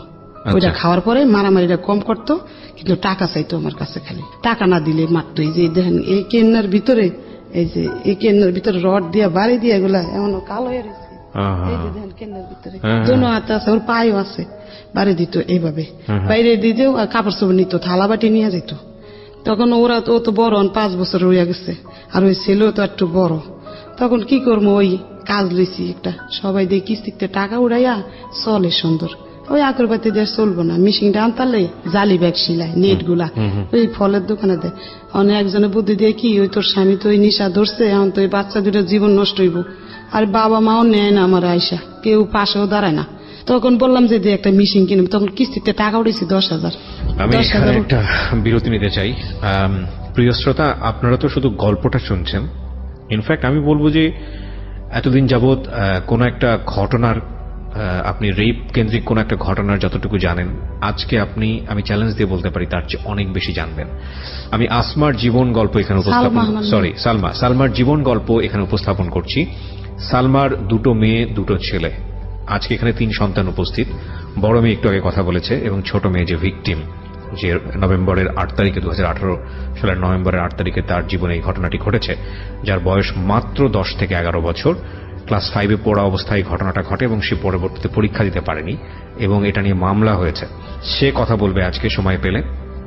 ওইটা খাওয়ার পরে মারামারিটা কম করতো, কিন্তু টাকা চাইতো আমার কাছে, খালি টাকা না দিলে মারতো। এই যে দেখেন এই কেন্নার ভিতরে, এই যে এই কেন্নার ভিতরে রড দিয়া বাড়ি দিয়া এগুলা এমন কালো হয়ে রয়েছে, এই যে দেখেন কেন্নার ভিতরে দোনো হাতে আছে, ওর পায়েও আছে, বাড়ি দিত এইভাবে, বাইরে দিতেও কাপড় চোপড় নিত, থালা বাটি নিয়ে যেত। তখন ওরা ও তো বড় 5 বছর রইয়া গেছে, আর ওই ছেলেও তো একটু বড়। তখন কি করবো, ওই কাজ লইছি একটা, সবাই দিয়ে কিস্তিতে টাকা উড়াইয়া চলে সুন্দর। ওই আকরবাতি দিয়ে চলবো না, মেশিনটা আনতালে জালি ব্যাগ সিলাই, নেট গুলা ওই ফলের দোকানে দেয়। অনেক একজনে বুদ্ধি দিয়ে কি, ওই তোর স্বামী তো ওই নিশা ধরছে, এখন তো ওই বাচ্চা দুটো জীবন নষ্ট হইব, আর বাবা মাও নেয় না আমার আয়সা, কেউ পাশেও দাঁড়ায় না। তখন বললাম যে একটা মেশিন কিনবো, তখন কিস্তিতে টাকা উঠেছি 10,000।
আমি এখানে একটা বিরতি নিতে চাই। প্রিয় শ্রোতা, আপনারা তো শুধু গল্পটা শুনছেন, ইনফ্যাক্ট আমি বলবো যে এতদিন যাবৎ কোন একটা ঘটনার, আপনি রেপ কেন্দ্রিক কোন একটা ঘটনার যতটুকু জানেন, আজকে আপনি, আমি চ্যালেঞ্জ দিয়ে বলতে পারি, তার চেয়ে অনেক বেশি জানবেন। আমি আসমার জীবন গল্প এখানে সালমার জীবন গল্প এখানে উপস্থাপন করছি। সালমার 2 মেয়ে 2 ছেলে, আজকে এখানে 3 সন্তান উপস্থিত। বড় মেয়ে একটু আগে কথা বলেছে, এবং ছোট মেয়ে যে ভিকটিম, যে নভেম্বরের 8 তারিখে 2018 সালের নভেম্বরের 8 তারিখে তার জীবনে এই ঘটনাটি ঘটেছে, যার বয়স মাত্র 10 থেকে 11 বছর। ক্লাস 5-এ পড়া অবস্থায় ঘটনাটা ঘটে, এবং সে পরবর্তীতে পরীক্ষা দিতে পারেনি, এবং এটা নিয়ে মামলা হয়েছে। সে কথা বলবে আজকে সময় পেলে।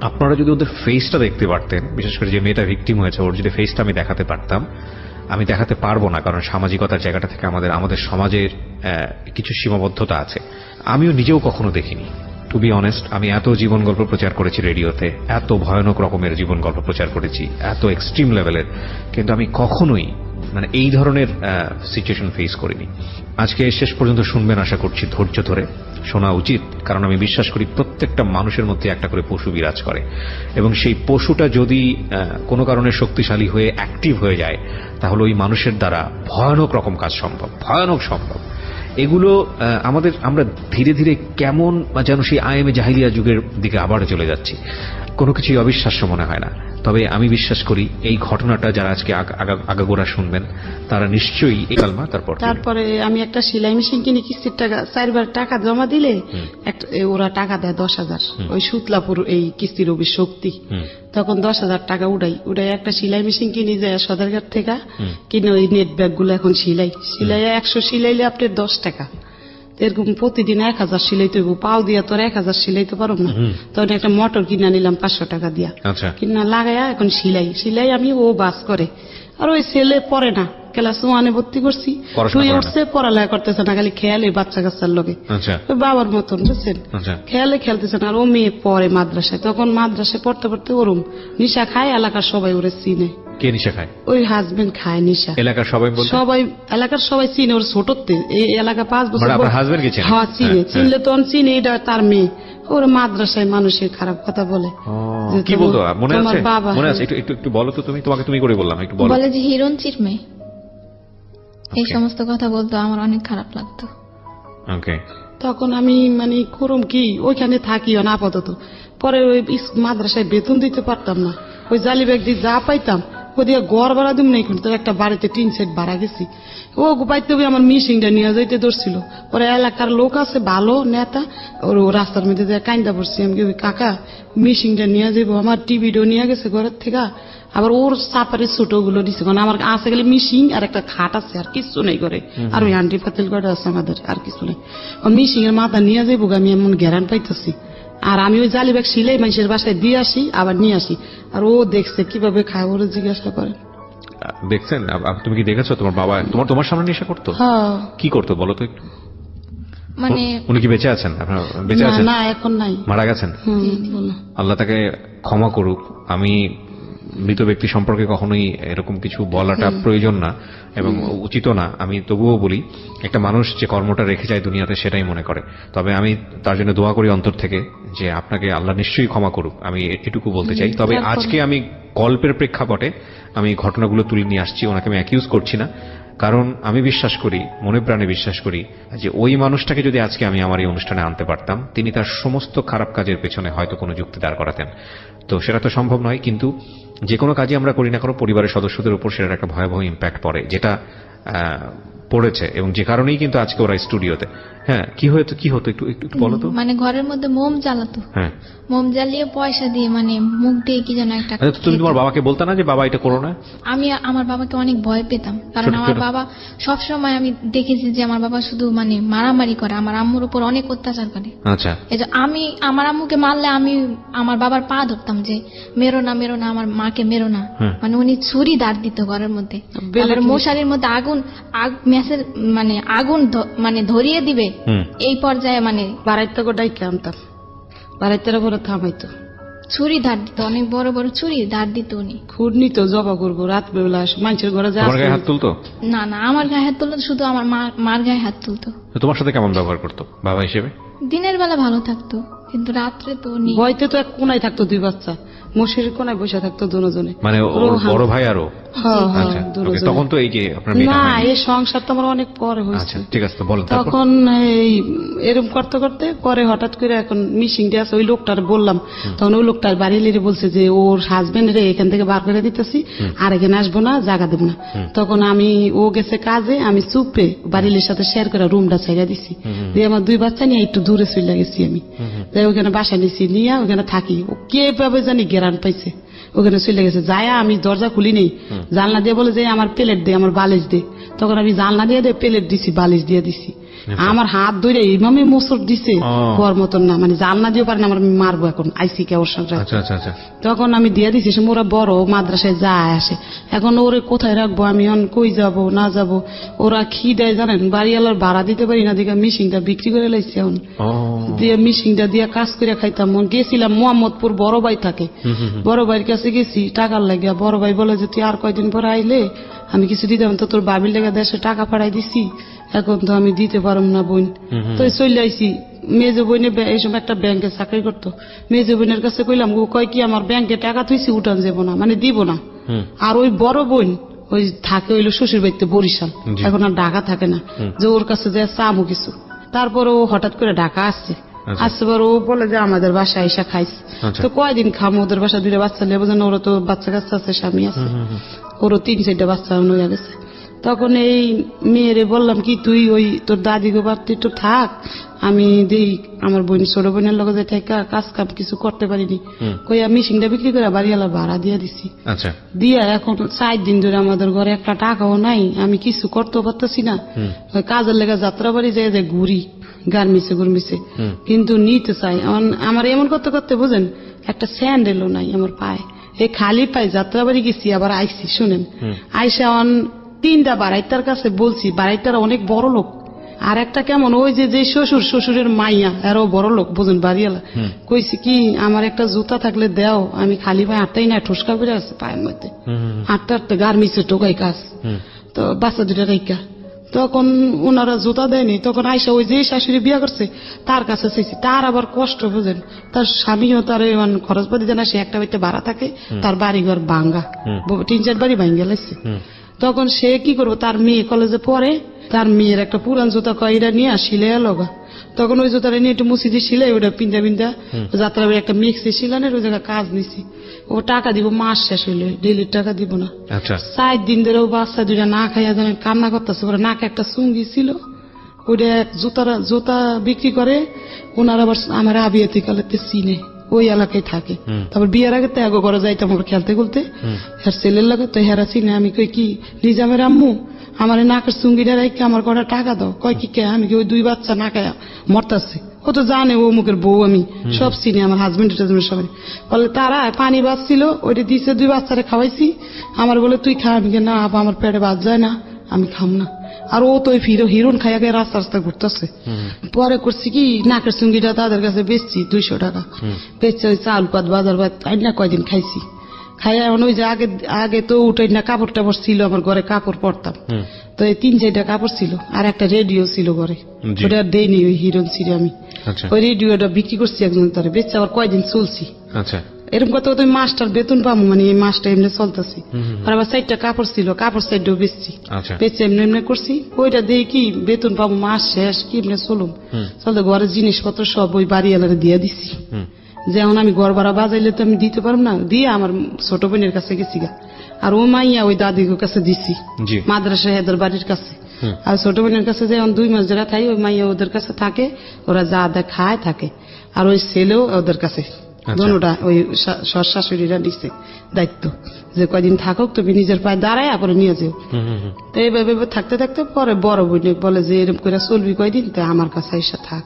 আপনারা যদি ওদের ফেসটা দেখতে পারতেন, বিশেষ করে যে মেয়েটা ভিকটিম হয়েছে, ওর যদি ফেসটা আমি দেখাতে পারতাম। আমি দেখাতে পারবো না, কারণ সামাজিকতার জায়গাটা থেকে আমাদের সমাজের কিছু সীমাবদ্ধতা আছে। আমিও নিজেও কখনো দেখিনি, টু বি অনেস্ট। আমি এত জীবন গল্প প্রচার করেছি রেডিওতে, এত ভয়ানক রকমের জীবন গল্প প্রচার করেছি, এত এক্সট্রিম লেভেলের, কিন্তু আমি কখনোই এই ধরনের সিচুয়েশন ফেস করিনি। আজকে শেষ পর্যন্ত শুনবেন আশা করছি, ধৈর্য ধরে শোনা উচিত, কারণ আমি বিশ্বাস করি প্রত্যেকটা মানুষের মধ্যে একটা করে পশু বিরাজ করে, এবং সেই পশুটা যদি কোনো কারণে শক্তিশালী হয়ে অ্যাক্টিভ হয়ে যায়, তাহলে ওই মানুষের দ্বারা ভয়ানক রকম কাজ সম্ভব, ভয়ানক সম্ভব। এগুলো আমরা ধীরে ধীরে কেমন যেন সেই আইএমএ জাহিলিয়া যুগের দিকে আবার চলে যাচ্ছি। কোনো কিছুই অবিশ্বাস্য মনে হয় না। তবে আমি বিশ্বাস করি এই ঘটনাটা যারা আজকে আগাগোড়া শুনবেন, তারা নিশ্চয়ই কালমা। তারপরে
আমি একটা সেলাই মেশিন কিনে কিস্তির টাকা 4বার টাকা জমা দিলে ওরা টাকা দেয় 10,000, ওই সুতলাপুর এই কিস্তির অফিস শক্তি। তখন 10,000 টাকা উড়াই একটা সেলাই মেশিন কিনে যায় সদরঘাট থেকে, কিনে ওই নেট ব্যাগ গুলো এখন সিলাই 100 সিলাইলে আপনার 10 টাকা। এরকম প্রতিদিন 1000 সিলাইতে হইব, পাও দিয়া তোর 1000 সিলাইতে পারব না। তখন একটা মোটর কিনা নিলাম 500 টাকা দিয়া, কিনা লাগাইয়া এখন সিলাই আমি, ও বাস করে। আর ওই ছেলে পড়ে না, ক্লাস 1-এ ভর্তি করছি, তুই উঠছে, পড়ালেখা করতেছে না, খালি খেয়ালে বাচ্চা কাচ্চার লোকে, ওই বাবার মতন, বুঝছেন, খেয়ালে খেলতেছে না। আর ও মেয়ে পড়ে মাদ্রাসায়, তখন মাদ্রাসায় পড়তে পড়তে ওরম নিশা খায়, এলাকার সবাই ওরে চিনে।
কে নিশা খায়?
ওই হাজবেন্ড খায় নিশা।
এলাকার
সবাই চিনে, ওর ছোটতে এই এলাকা 5 বছর।
হ্যাঁ,
চিনলে তো চিনে, এটা তার মেয়ে। ওর মাদ্রাসায় মানুষের খারাপ কথা বলে।
কি বলতো মনে আছে? মনে আছে? একটু বলো তো তুমি। তোমাকে তুমি করে বললাম, একটু বলো।
বলে যে হিরোঞ্চির মেয়ে, এই সমস্ত কথা বলতো, আমার অনেক খারাপ লাগতো।
ওকে।
তখন আমি করুম কি, ওইখানে থাকি না আপাতত। পরে ওই মাদ্রাসায় বেতন দিতে পারতাম না, ওই জালি ব্যাগ দিয়ে যা পাইতাম ওদিকে ঘর ভাড়া দিব না, তো একটা বাড়িতে 3 সেট ভাড়া গেছি। ও পাইতে আমার মিশিংটা নিয়ে যাইতে ধরছিল। পরে এলাকার লোক আছে ভালো নেতা, ওর রাস্তার মধ্যে কাইন্দা পড়ছি। আমি কাকা মিশিংটা নিয়ে যাবো, আমার টিভিটাও নিয়ে গেছে ঘরের থেকে, আবার ওর সাপারের ছোট গুলো দিছে, কারণ আমার আছে গেলে মিশিং আর একটা খাট আছে, আর কিছু নেই করে, আর ওই হান্ডি পাতিল কটা আছে আমাদের, আর কিছু নেই। মিশিং এর মাথা নিয়ে যাবো, আমি এমন গ্যারান পাইতেছি। আর আমি ওই জালি ব্যাগ সিলাই মানুষের বাসায় দিয়ে আসি, আবার নিয়ে আসি। আর ও দেখছে কিভাবে খায়, ওরা জিজ্ঞাসা করে।
দেখছেন? তুমি কি দেখেছো তোমার বাবা তোমার সামনে নেশা করতো? কি করতো বলো তো একটু। উনি কি বেঁচে আছেন? বেঁচে আছেন?
না, এখন নাই,
মারা গেছেন। আল্লাহ তাকে ক্ষমা করুক। আমি মৃত ব্যক্তি সম্পর্কে কখনোই এরকম কিছু বলাটা প্রয়োজন না এবং উচিত না। আমি তবুও বলি, একটা মানুষ যে কর্মটা রেখে যায় দুনিয়াতে, সেটাই মনে করে। তবে আমি তার জন্য দোয়া করি অন্তর থেকে যে আপনাকে আল্লাহ নিশ্চয়ই ক্ষমা করুক, আমি এটুকু বলতে চাই। তবে আজকে আমি গল্পের প্রেক্ষাপটে আমি ঘটনাগুলো তুলে নিয়ে আসছি, ওনাকে আমি অ্যাকিউজ করছি না। কারণ আমি বিশ্বাস করি, মনে প্রাণে বিশ্বাস করি যে ওই মানুষটাকে যদি আজকে আমি আমার এই অনুষ্ঠানে আনতে পারতাম, তিনি তার সমস্ত খারাপ কাজের পেছনে হয়তো কোনো যুক্তি দাঁড় করাতেন। তো সেটা তো সম্ভব নয়, কিন্তু যে কোনো কাজই আমরা করি না কেন পরিবারের সদস্যদের উপর সেটার একটা ভয়াবহ ইম্প্যাক্ট পড়ে, যেটা পড়েছে, এবং যে কারণেই কিন্তু আজকে ওরা স্টুডিওতে। হ্যাঁ, কি হতো একটু একটু বলো তো।
মানে ঘরের মধ্যে মোম জ্বালাতো,
হ্যাঁ,
মোম জ্বালিয়ে পয়সা দিয়ে মানে মুখ দিয়ে কি যেন একটা।
আচ্ছা, তুমি তোমার বাবাকে বলতে না যে বাবা এটা করো না?
আমি আমার বাবাকে অনেক ভয় পেতাম, কারণ আমার বাবা সবসময় আমি দেখেছি যে আমার বাবা শুধু মানে মারামারি করে, আমার আম্মুর উপর অনেক অত্যাচার করে।
আচ্ছা,
এই যে আমি আমার আম্মুকে মারলে আমি আমার বাবার পা ধরতাম যে মেরো না মেরো না, আমার মাকে মেরো না। মানে উনি ছুরি দাঁড় দিত ঘরের মধ্যে, তারপরে মশারির মধ্যে ম্যাসের মানে আগুন মানে ধরিয়ে দিবে, এই পর্যায়ে মানে
বাড়াইতে গোটাইকে আনতাম, বাড়াইতে পরে থামাইতো,
ছুরি ধার দিত, অনেক বড় বড় ছুরি ধার দিত উনি।
খুদ নিত, জবা করবো রাত বেলা মানুষের ঘরে যা।
তোমার গায়ে হাত তুলতো?
না না, আমার গায়ে হাত তুলতো, শুধু আমার মার গায়ে হাত তুলতো।
তোমার সাথে কেমন ব্যবহার করতো বাবা হিসেবে?
দিনের বেলা ভালো থাকতো, কিন্তু রাত্রে তো উনি
ভয়তে তো এক কোনায় থাকতো, দুই বাচ্চা মশারির কোনায় বসে থাকতো দুজনে।
মানে ওর বড় ভাই আরো?
আচ্ছা,
তখন তো এই যে আপনার
না, এই সংসার তো আমার অনেক পরে হয়েছে।
আচ্ছা, ঠিক আছে, বলেন।
তখন এই এরকম করতে করতে পরে হঠাৎ করে এখন মিশিংটা আছে, ওই লোকটার বললাম, তখন ওই লোকটার বাড়ি লিরে বলছে যে ওর হাজবেন্ড রে এখান থেকে বার করে দিতেছি, আর এখানে আসবো না, জায়গা দেব না। তখন আমি, ও গেছে কাজে, আমি চুপে বাড়ির সাথে শেয়ার করে রুমটা ছেড়ে দিছি, দিয়ে আমার দুই বাচ্চা নিয়ে একটু দূরে চলে গেছি আমি, ওখানে বাসা নিছি, নিয়ে ওখানে থাকি। ও কে ভাবে জানি গেরান পাইছে, ওখানে চলে গেছে। যায় আমি দরজা খুলি নেই, জানলা দিয়ে বলে যে আমার প্লেট দে, আমার বালিশ দে। তখন আমি জানলা দিয়ে প্লেট দিছি, বালিশ দিয়ে দিছি। আমার হাত ধরে এইভাবে মোচড় দিছে, হওয়ার মতন না, মানে জানলা দিয়ে পারে না, আমার মারবো এখন আইসি কে ওর সঙ্গে। তখন আমি দিয়ে দিছি, সে ওরা বড় মাদ্রাসায় যায় আসে, এখন ওরে কোথায় রাখবো আমি, কই যাব না যাব। ওরা কি দেয় জানেন, বাড়িওয়ালার ভাড়া দিতে পারি না, দেখে মিশিংটা বিক্রি করে লাইছে। এখন দিয়ে মিশিংটা দিয়ে কাজ করে খাইতাম। গেছিলাম মোহাম্মদপুর, বড় ভাই থাকে, বড় ভাইয়ের কাছে গেছি টাকার লাগিয়া। বড় ভাই বলে যে তুই আর কয়দিন পরে আইলে আমি কিছু দিতাম, তো তোর বাবির লেগে দেশে টাকা পাঠাই দিছি, এখন তো আমি দিতে পারব না বোন। তো চলে আইসি। মেজো বোনে এই সময় একটা ব্যাংকে চাকরি করতো, মেজো বোনের কাছে কইলাম, ও কয় কি আমার ব্যাংকে টাকা তুইছি, উঠান যাবো না, মানে দিব না। আর ওই বড় বোন ওই থাকে হইলো শ্বশুর বাড়িতে বরিশাল, এখন আর ঢাকা থাকে না, যে ওর কাছে যে চামু কিছু। তারপরে ও হঠাৎ করে ঢাকা আসছে, আসছে পর ও বলে যে আমাদের বাসায় আইসা খাইছে। তো কয়দিন খামো, ওদের বাসা দুইটা বাচ্চা লেবো, যেন ওরা তো বাচ্চা কাচ্চা আছে, স্বামী আছে, ওরও 3-4টা বাচ্চা হয়ে গেছে। তখন এই মেয়েরে বললাম কি তুই ওই তোর দাদি গো বাড়তি একটু থাক, আমি দেই আমার বোন ছোট বোনের লগে যে কাজ কাম কিছু করতে পারিনি, কইয়া মিশিংটা বিক্রি করে বাড়িওয়ালা ভাড়া দিয়ে দিছি। দিয়া এখন 4 দিন ধরে আমাদের ঘরে একটা টাকাও নাই, আমি কিছু করতেও পারতেছি না। কাজের লেগে যাত্রা বাড়ি যায় যে ঘুরি গার্মিসে, কিন্তু নিতে চাই। আমার এমন করতে করতে বুঝেন একটা স্যান্ডেলও নাই আমার পায়ে, এই খালি পায়ে যাত্রা বাড়ি গেছি, আবার আইসি। শুনেন, আইসা 3টা বাড়াইতার কাছে বলছি, বাড়াইতার অনেক বড় লোক, আর একটা কেমন ওই যে শ্বশুরের মাইয়া, এরও বড় লোক, বুঝুন বাড়িওয়ালা। কইছি কি আমার একটা জুতা থাকলে দেও, আমি খালি পায়ে হাঁটতেই না, ঠুসকা করে আছে পায়ের মধ্যে, হাঁটতে হাঁটতে গার্মিসে টোকাই কাজ, তো বাচ্চা 2টা রেখা। তখন ওনারা জুতা দেয়নি, তখন আইসা ওই যে শাশুড়ি বিয়ে করছে তার কাছে চাইছি। তার আবার কষ্ট বুঝেন, তার স্বামীও তার খরচপাতি জানা, সে একটা বাড়িতে ভাড়া থাকে, তার বাড়িঘর ভাঙ্গা, 3-4 বাড়ি ভাঙ্গা লাগছে। তখন সে কি করবো, তার মেয়ে কলেজে পড়ে, তার মেয়ের একটা পুরান জুতা কয়টা নিয়ে শিলে লগা, তখন ওই জুতাটা নিয়ে একটু মুছি দিয়ে শিলে ওটা পিন্দা যাত্রা একটা মিক্সি শিলানের ওই জায়গায় কাজ নিছি। ও টাকা দিব, মাস শেষ হইলে ডেলির টাকা দিব না। 4 দিন ধরে ও বাচ্চা 2টা না খাইয়া জানেন কান্না করতেছে, ওরা নাকে একটা চুঙ্গি ছিল, ওইটা জুতা বিক্রি করে। ওনার আবার আমার আবিয়াতি কালেতে চিনে, ওই এলাকায় থাকে। তারপর বিয়ের আগে তো এগো ঘরে যাইতাম আমরা খেলতে খুলতে, হের ছেলের লাগে তো হেরা চিনে। আমি কই কি নিজামের আম্মু আমার নাকের চুঙ্গিটা রাইকে আমার কটা টাকা দাও, কয় কি কে, আমি কি ওই 2 বাচ্চা না খায়া মরতাছে, ও তো জানে ও মুখের বউ, আমি সব চিনি, আমার হাজবেন্ড সবাই বলে। তারা পানি বাঁচছিল, ওইটা দিয়েছে, 2 বাচ্চারে খাওয়াইছি। আমার বলে তুই খা, আমি না আপা আমার পেটে বাদ যায় না, আমি খাম না। আর ও তো হিরোন খাইয়া গিয়ে রাস্তা রাস্তা ঘুরতেছে। পরে করছি কি নাকের চুঙ্গিটা তাদের কাছে বেচছি 200 টাকা, বেচছে ওই চাল পাত বাজার পাত না কয়দিন খাইছি। খাইয়া এখন ওই যে আগে তো উঠাই না কাপড় টাপড় ছিল, আমার ঘরে কাপড় পরতাম, তো এই 3-4টা কাপড় ছিল, আর একটা রেডিও ছিল ঘরে, ওটা দেয়নি, ওই হিরোন ছিল আমি। ওই রেডিওটা বিক্রি করছি একজন তারে, বেচছে আবার কয়দিন চলছি। এরকম কথা তুমি মাসটার বেতন পাবো, মানে এই মাসটা এমনি চলতেছি। আর আবার 4টা কাপড় ছিল, কাপড় সাইডও বেচছি, বেচে এমনি এমনি করছি। ওইটা দিয়ে কি বেতন পাবো, মাস শেষ কি এমনি চলুম। চলতে ঘরের জিনিসপত্র সব ওই বাড়িওয়ালারে দিয়ে দিছি। যেমন আমি ঘর ভাড়া বাজাইলে তো আমি দিতে পারবো না, দিয়ে আমার ছোট বোনের কাছে গেছি গা। আর ও মাইয়া ওই দাদির কাছে দিছি, মাদ্রাসা হেদের বাড়ির কাছে। আর ছোট বোনের কাছে যেমন 2 মাস যারা থাই, ওই মাইয়া ওদের কাছে থাকে, ওরা যা দেয় খায় থাকে। আর ওই ছেলেও ওদের কাছে, দোনোটা ওই শাশুড়িরা নিচ্ছে দায়িত্ব যে কয়দিন থাকুক, তুমি নিজের পায়ে দাঁড়ায় পরে নিয়ে যাও। তো এইভাবে থাকতে থাকতে পরে বড় বোনে বলে যে এরকম করে চলবি কয়দিন, তো আমার কাছে এসে থাক।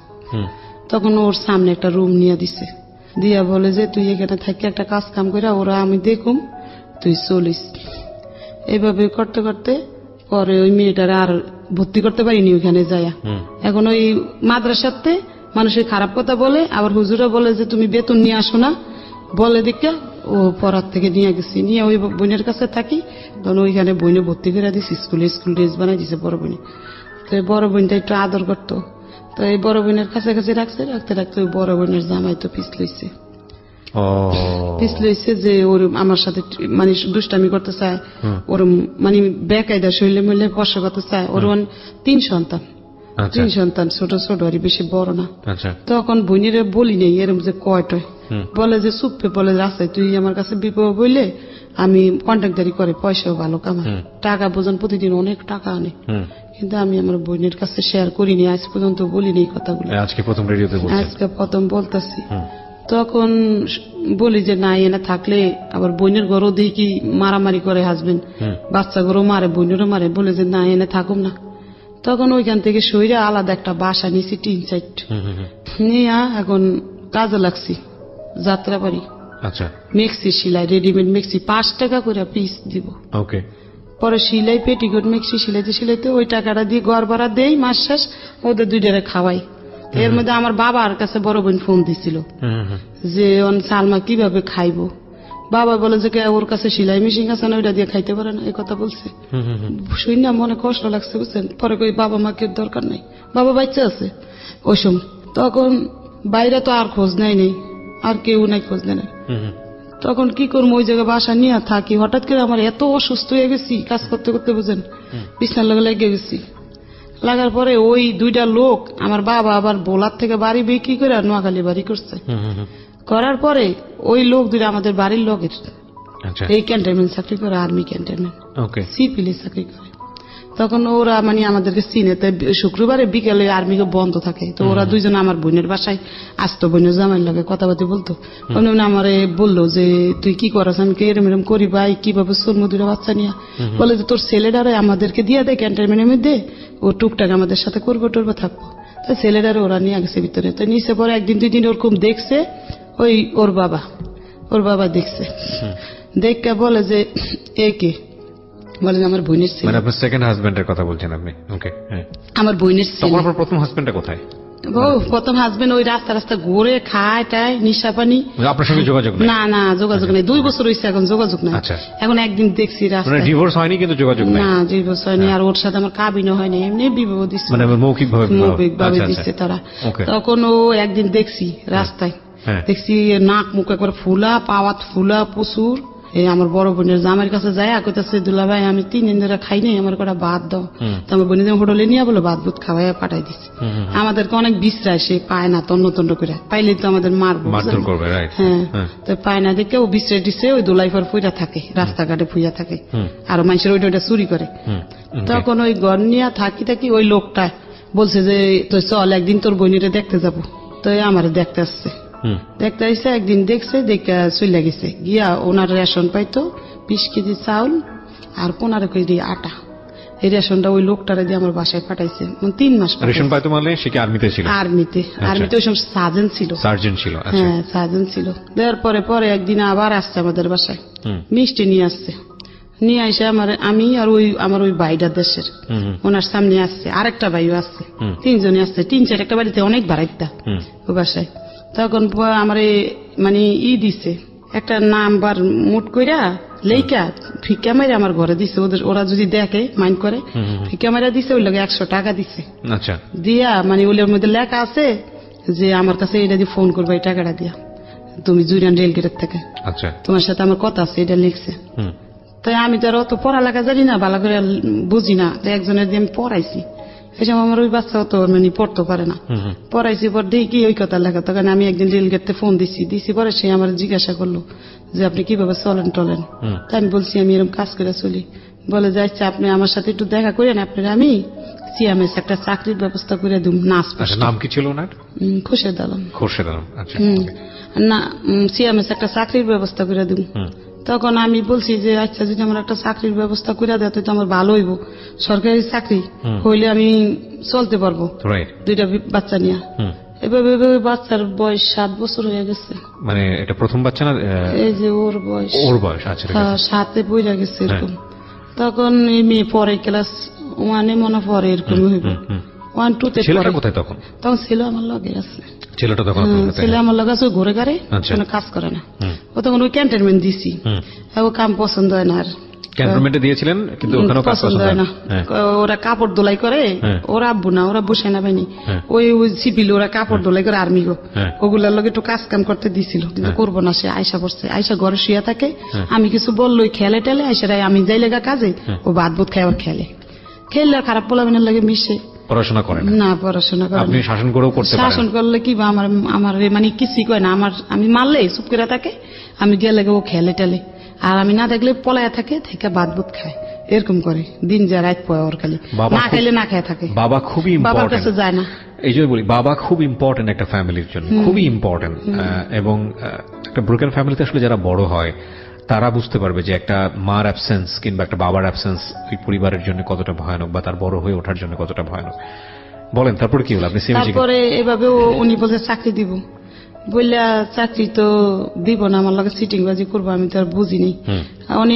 তখন ওর সামনে একটা রুম নিয়ে দিছে, দিয়া বলে যে তুই এখানে থাকি একটা কাজ কাম করে ওরা আমি দেখুম, তুই চলিস। এইভাবে করতে করতে পরে ওই মেয়েটারে আর ভর্তি করতে পারিনি ওইখানে যায়া। এখন ওই মাদ্রাসাতে মানুষের খারাপ কথা বলে, আবার হুজুরা বলে যে তুমি বেতন নিয়ে আসো না, বলে দেখে ও পড়ার থেকে নিয়ে গেছি, নিয়ে ওই বোনের কাছে থাকি। তখন ওইখানে বইনে ভর্তি করে দিছি, স্কুল ড্রেস বানাই দিছে বড় বোনে। তো বড় বোনটা একটু আদর করতো, তো এই বড় বোনের কাছে কাছে রাখতে রাখতে ওই বড় বোনের জামাই তো পিছলইছে, যে ওর আমার সাথে মানে দুষ্টামি করতে চায়, ওর মানে বেকায়দা শৈলে মিলে পয়সা করতে চায়। ওর 3 সন্তান, 3 সন্তান, ছোট ছোট আর বেশি বড় না। তখন বোনের বলি নেই এরম যে কয়টায়, বলে যে চুপে বলে রাস্তায় তুই আমার কাছে বিপদ বললে আমি কন্ট্রাক্টারি করে পয়সাও ভালো কামাই, টাকা বোঝান প্রতিদিন অনেক টাকা আনে, কিন্তু আমি আমার বোনের কাছে শেয়ার করিনি, আজ পর্যন্ত বলিনি এই কথাগুলো, আজকে প্রথম বলতেছি। তখন বলি যে না এনে থাকলে আবার বোনের ঘরও দেখি মারামারি করে হাজবেন্ড, বাচ্চা ঘরও মারে, বোনেরও মারে, বলে যে না এনে থাকুম না। তখন ওইখান থেকে সইরে আলাদা একটা বাসা নিয়েছি, 3 সাইড নিয়ে এখন কাজে লাগছি যাত্রাবাড়ি। মেক্সি সেলাই, রেডিমেড মেক্সি 5 টাকা করে পিস দিব। পরে সিলাই পেটিকোট মেক্সি সিলাইতে ওই টাকাটা দিয়ে ঘর ভাড়া দেই, মাস শেষ ওদের 2টারে খাওয়াই। এর মধ্যে আমার বাবার কাছে বড় বোন ফোন দিছিল যে সালমা কিভাবে খাইবো। বাবা বলে যে ওর কাছে সেলাই মেশিন আছে না, ওইটা দিয়ে খাইতে পারে না, এই কথা বলছে। শুনি না মনে কষ্ট লাগছে বুঝছেন। পরে কই বাবা মাকে দরকার নাই, বাবা বাচ্চা আছে ওই সময়। তখন বাইরে তো আর খোঁজ নেই, আর কেউ নাই খোঁজ নেয়। তখন কি করবো, ওই জায়গায় বাসা নিয়ে থাকি। হঠাৎ করে আমার এত অসুস্থ হয়ে গেছি, কাজ করতে করতে বুঝেন, বিছনার লগে লেগে গেছি। লাগার পরে ওই 2টা লোক, আমার বাবা আবার বোলার থেকে বাড়ি বিক্রি করে নোয়াখালী বাড়ি করছে, করার পরে ওই লোক 2টা আমাদের বাড়ির লোকের এই ক্যান্টনমেন্ট চাকরি করে, আর্মি ক্যান্টনমেন্ট সিপিলে চাকরি করে। তখন ওরা মানে আমাদেরকে চিনে, তাই শুক্রবারে বিকেলে আর্মিকে বন্ধ থাকে, তো ওরা 2জন আমার বোনের বাসায় আসতো, বোনের জামাইয়ের লাগে কথাবার্তা বলতো। আমারে বললো যে তুই কি করাস, আমি এরম এরম করি ভাই, কিভাবে চলবো 2টা বাচ্চা নিয়ে। বলে যে তোর ছেলেটারে আমাদেরকে দিয়ে দেয় ক্যান্টনমেন্টের মধ্যে, ও টুকটাক আমাদের সাথে করবো টরবো থাকবো। তো ছেলেটারে ওরা নিয়ে গেছে ভিতরে। তো নিচে পরে 1-2 দিন ওরকম দেখছে, ওই ওর বাবা দেখছে, দেখে বলে যে একে বলে আমার বোনের ছেলে।
মানে আপনার সেকেন্ড হাজবেন্ডের কথা বলছেন আপনি? ওকে,
আমার বোনের ছেলে।
তখন আপনার প্রথম হাজবেন্ডটা কোথায়?
প্রথম হাজবেন্ড ওই রাস্তা ঘুরে খায় টায়, নিশা পানি।
আপনার সঙ্গে যোগাযোগ নেই?
না যোগাযোগ নেই, 2 বছর হয়েছে এখন যোগাযোগ নাই। এখন একদিন দেখছি রাস্তায়।
ডিভোর্স হয়নি কিন্তু যোগাযোগ নেই?
না ডিভোর্স হয়নি। আর ওর সাথে আমার কাবিনও হয়নি, এমনি বিবাহ দিচ্ছে,
মানে মৌখিকভাবে
দিচ্ছে তারা। তখন ও একদিন দেখছি রাস্তায়, দেখছি নাক মুখ একবার ফুলা, পাওয়াত ফুলা প্রচুর। এই আমার বড় বোনের জামাইয়ের কাছে যায়, কইতাছে দুলা ভাই আমি 3 দিন ধরে খাই নাই, আমার কটা ভাত দাও। তো আমার বোনের হোটেলে নিয়ে বলে ভাত বুত খাওয়াই পাঠাই দিচ্ছে। আমাদেরকে অনেক বিশ্রায়, সে পায় না, তন্ন করে পাইলে তো আমাদের মারবো, হ্যাঁ। তো পায় না দেখে ও বিশ্রায় দিচ্ছে, ওই দোলাইফার ফুইরা থাকে, রাস্তাঘাটে ফুইয়া থাকে, আর মানুষের ওইটা চুরি করে। তখন ওই ঘর নিয়ে থাকি ওই লোকটা বলছে যে তুই চল একদিন তোর বোনেরে দেখতে যাবো। তো আমার দেখতে আসছে, দেখতে আসছে, একদিন দেখছে, দেখে চলে গেছে। গিয়া ওনার রেশন পাইতো 20 কেজি চাউল আর 15 কেজি আটা। এই রেশনটা ওই লোকটারে দিয়ে আমার বাসায় পাঠাইছে। 3 মাস
রেশন পাইতো। মানে সে কি আর্মিতে ছিল? আর্মিতে
ওই সময় সার্জেন্ট ছিল। হ্যাঁ সার্জেন্ট ছিল। দেওয়ার পরে একদিন আবার আসছে আমাদের বাসায়, মিষ্টি নিয়ে আসছে। নিয়ে আসে আমি আর আমার ওই ভাইটা দেশের, ওনার সামনে আসছে, আরেকটা ভাইও আসছে, 3 জনে আসছে। 3-4 একটা বাড়িতে অনেক বাড়াইতা ও বাসায়। তখন আমার মানে দিছে একটা নাম্বার মুট কইরা লেখা ফিকা মাইরা আমার ঘরে দিছে। ওরা যদি দেখে মাইন্ড করে, ফিকা মাইরা দিছে, ওই লোক 100 টাকা দিছে। দিয়া মানে ওর মধ্যে লেখা আছে যে আমার কাছে এটা দিয়ে ফোন করবে, এই টাকাটা দিয়া তুমি জুরিয়ান রেলগেটের থেকে,
আচ্ছা
তোমার সাথে আমার কথা আছে, এটা লিখছে।
হুম
তাই আমি তো আর অত পড়ালেখা জানি না, ভালো করে বুঝি না, একজনের দিয়ে আমি পড়াইছি, এই সময় আমার ওই বাচ্চা অত মানে পড়তে পারে না, পড়াইছি পর দেখি ওই কথা লেখা। তখন আমি একদিন রেলগেটে ফোন দিছি পরে সে আমার জিজ্ঞাসা করলো যে আপনি কিভাবে চলেন টলেন। তাই আমি বলছি আমি এরকম কাজ করে চলি। বলে যে আচ্ছা আপনি আমার সাথে একটু দেখা করেন, আপনার আমি সিএমএস একটা চাকরির ব্যবস্থা করে দিব। নাচ
নাম কি ছিল ওনার?
খোরশেদ আলম।
খোরশেদ আলম, আচ্ছা।
না সিএমএস একটা চাকরির ব্যবস্থা করে দিব। তখন আমি বলছি যে আচ্ছা যদি আমার একটা চাকরির ব্যবস্থা করে দেয় তো আমার ভালো হইব, সরকারি চাকরি হইলে আমি চলতে পারবো দুইটা বাচ্চা নিয়ে। এভাবে বাচ্চার বয়স 7 বছর হয়ে গেছে।
মানে এটা প্রথম বাচ্চা না?
এই যে ওর বয়স
আচ্ছা
7-এ পড়ে গেছে এরকম। তখন এই মেয়ে পরে ক্লাস 1-এ মনে পড়ে এরকম হইব, 1-2-তে পড়ে।
কোথায় তখন?
তখন ছেলে আমার লগে আছে।
ছেলেটা তখন
ছেলে আমার লগে আছে, ঘুরে ঘাড়ে কোনো কাজ করে না। ও তখন ওই ক্যান্টনমেন্ট দিছি, ও কাম পছন্দ হয় না। আর
ক্যান্টনমেন্টে দিয়েছিলেন কিন্তু ওখানেও কাজ পছন্দ হয় না।
ওরা কাপড় দোলাই করে, ওরা আব্বু না, ওরা বসে না বাহিনী, ওই সিভিল ওরা কাপড় দোলাই করে, আর্মি গো ওগুলার লগে একটু কাজ কাম করতে দিছিল, কিন্তু করবো না। সে আয়সা পড়ছে, আয়সা ঘরে শুয়ে থাকে, আমি কিছু বললো খেলে টেলে আয়সারাই আমি যাই লেগা কাজে, ও ভাত বুত খাই আবার খেললে খারাপ পোলাবেনের লাগে মিশে পড়াশোনা করে না। পড়াশোনা করে আপনি শাসন করেও করতে পারেন। শাসন করলে কি বা আমার মানে কিছুই কয় না, আমি মারলে চুপ করে থাকে, আমি গেলে ও খেলে টেলে, আর আমি না দেখলে পলায়া থাকে থেকে ভাত বুত খায়, এরকম করে দিন যা রাত পয় ওর খালি না খাইলে না খায় থাকে। বাবা খুবই বাবার কাছে যায় না, এই জন্য বলি বাবা খুব ইম্পর্টেন্ট একটা ফ্যামিলির জন্য, খুবই ইম্পর্টেন্ট। এবং একটা ব্রোকেন ফ্যামিলিতে আসলে যারা বড় হয় তারা বুঝতে পারবে যে একটা মার অ্যাবসেন্স কিংবা একটা বাবার অ্যাবসেন্স ওই পরিবারের জন্য কতটা ভয়ানক বা তার বড় হয়ে ওঠার জন্য কতটা ভয়ানক। বলেন তারপরে কি হলো? আপনি তারপরে এভাবে উনি বলছে চাকরি দিব, বললা চাকরি তো দিব না, আমার লাগে সিটিং বাজি করবো, আমি তো আর বুঝিনি। উনি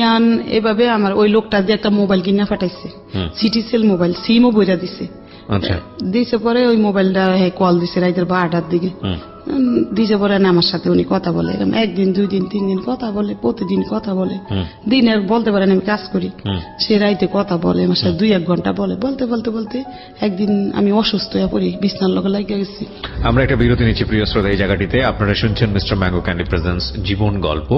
এভাবে আমার ওই লোকটা দিয়ে একটা মোবাইল কিনা পাঠাইছে, সিটি সেল মোবাইল, সিমও বইরা দিছে। দিছে পরে ওই মোবাইলটা কল দিছে রাইতের 12টার দিকে, দিছে পরে আমার সাথে উনি কথা বলে, একদিন 2 দিন 3 দিন কথা বলে, প্রতিদিন কথা বলে, দিনে বলতে পারেন আমি কাজ করি, সে রাইতে কথা বলে আমার সাথে 2-1 ঘন্টা বলে। বলতে বলতে বলতে একদিন আমি অসুস্থ হয়ে পড়ি, বিছনার লগে লাগিয়ে গেছি। আমরা একটা বিরতি নিচ্ছি প্রিয় শ্রোতা এই জায়গাটিতে। আপনারা শুনছেন মিস্টার ম্যাঙ্গো ক্যান্ডি প্রেজেন্টস জীবন গল্প,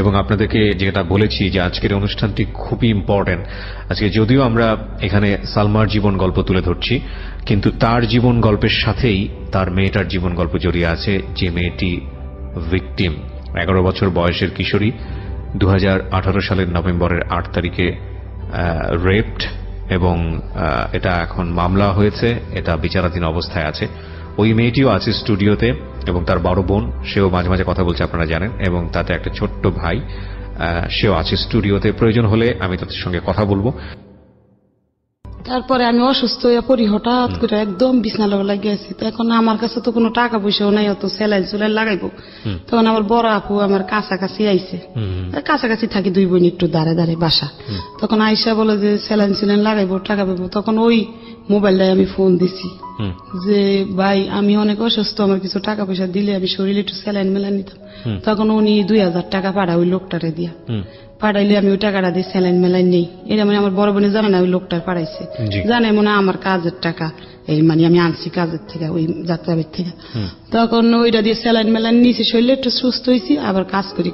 এবং আপনাদেরকে যেটা বলেছি যে আজকের অনুষ্ঠানটি খুবই ইম্পর্টেন্ট। আজকে যদিও আমরা এখানে সালমার জীবন গল্প তুলে ধরছি, কিন্তু তার জীবন গল্পের সাথেই তার মেয়েটার জীবন গল্প জড়িয়ে আছে, যে মেয়েটি ভিকটিম, 11 বছর বয়সের কিশোরী, 2018 সালের নভেম্বরের 8 তারিখে রেপড, এবং এটা এখন মামলা হয়েছে, এটা বিচারাধীন অবস্থায় আছে। ওই মেয়েটিও আছে স্টুডিওতে, এবং তার বড় বোন, সেও মাঝে মাঝে কথা বলছে আপনারা জানেন, এবং তাতে একটা ছোট্ট ভাই, সেও আছে স্টুডিওতে। প্রয়োজন হলে আমি তাদের সঙ্গে কথা বলবো। তারপরে আমি অসুস্থ হয়ে পড়ি, হঠাৎ করে একদম বিছনা লাগিয়ে আছি। তো এখন আমার কাছে তো কোনো টাকা পয়সাও নাই, অত স্যালাইন সুলাইন লাগাইবো। তখন আমার বড় আপু আমার কাছাকাছি আইছে, কাছাকাছি থাকি 2 বোন একটু দাঁড়ে দাঁড়ে বাসা। তখন আইসা বলে যে স্যালাইন সুলাইন লাগাইবো, টাকা পাবো। তখন ওই মোবাইলটায় আমি ফোন দিছি যে ভাই আমি অনেক অসুস্থ, আমার কিছু টাকা পয়সা দিলে আমি শরীরে একটু স্যালাইন মেলান নিতাম। তখন উনি 2000 টাকা পাঠায় ওই লোকটারে দিয়া, পাঠাইলে আমি ওই টাকাটা দিয়ে স্যালাইন মেলাইন নেই। এটা মানে আমার বড় বোনে জানে না ওই লোকটার পাঠাইছে, জানে মনে আমার কাজের টাকা, এই মানে আমি আনছি কাজের থেকে, ওই যাত্রাবাড়ির থেকে। তখন ওইটা দিয়ে স্যালাইন মেলাইন নিয়েছি, শরীরে একটু সুস্থ হয়েছি, আবার কাজ করি।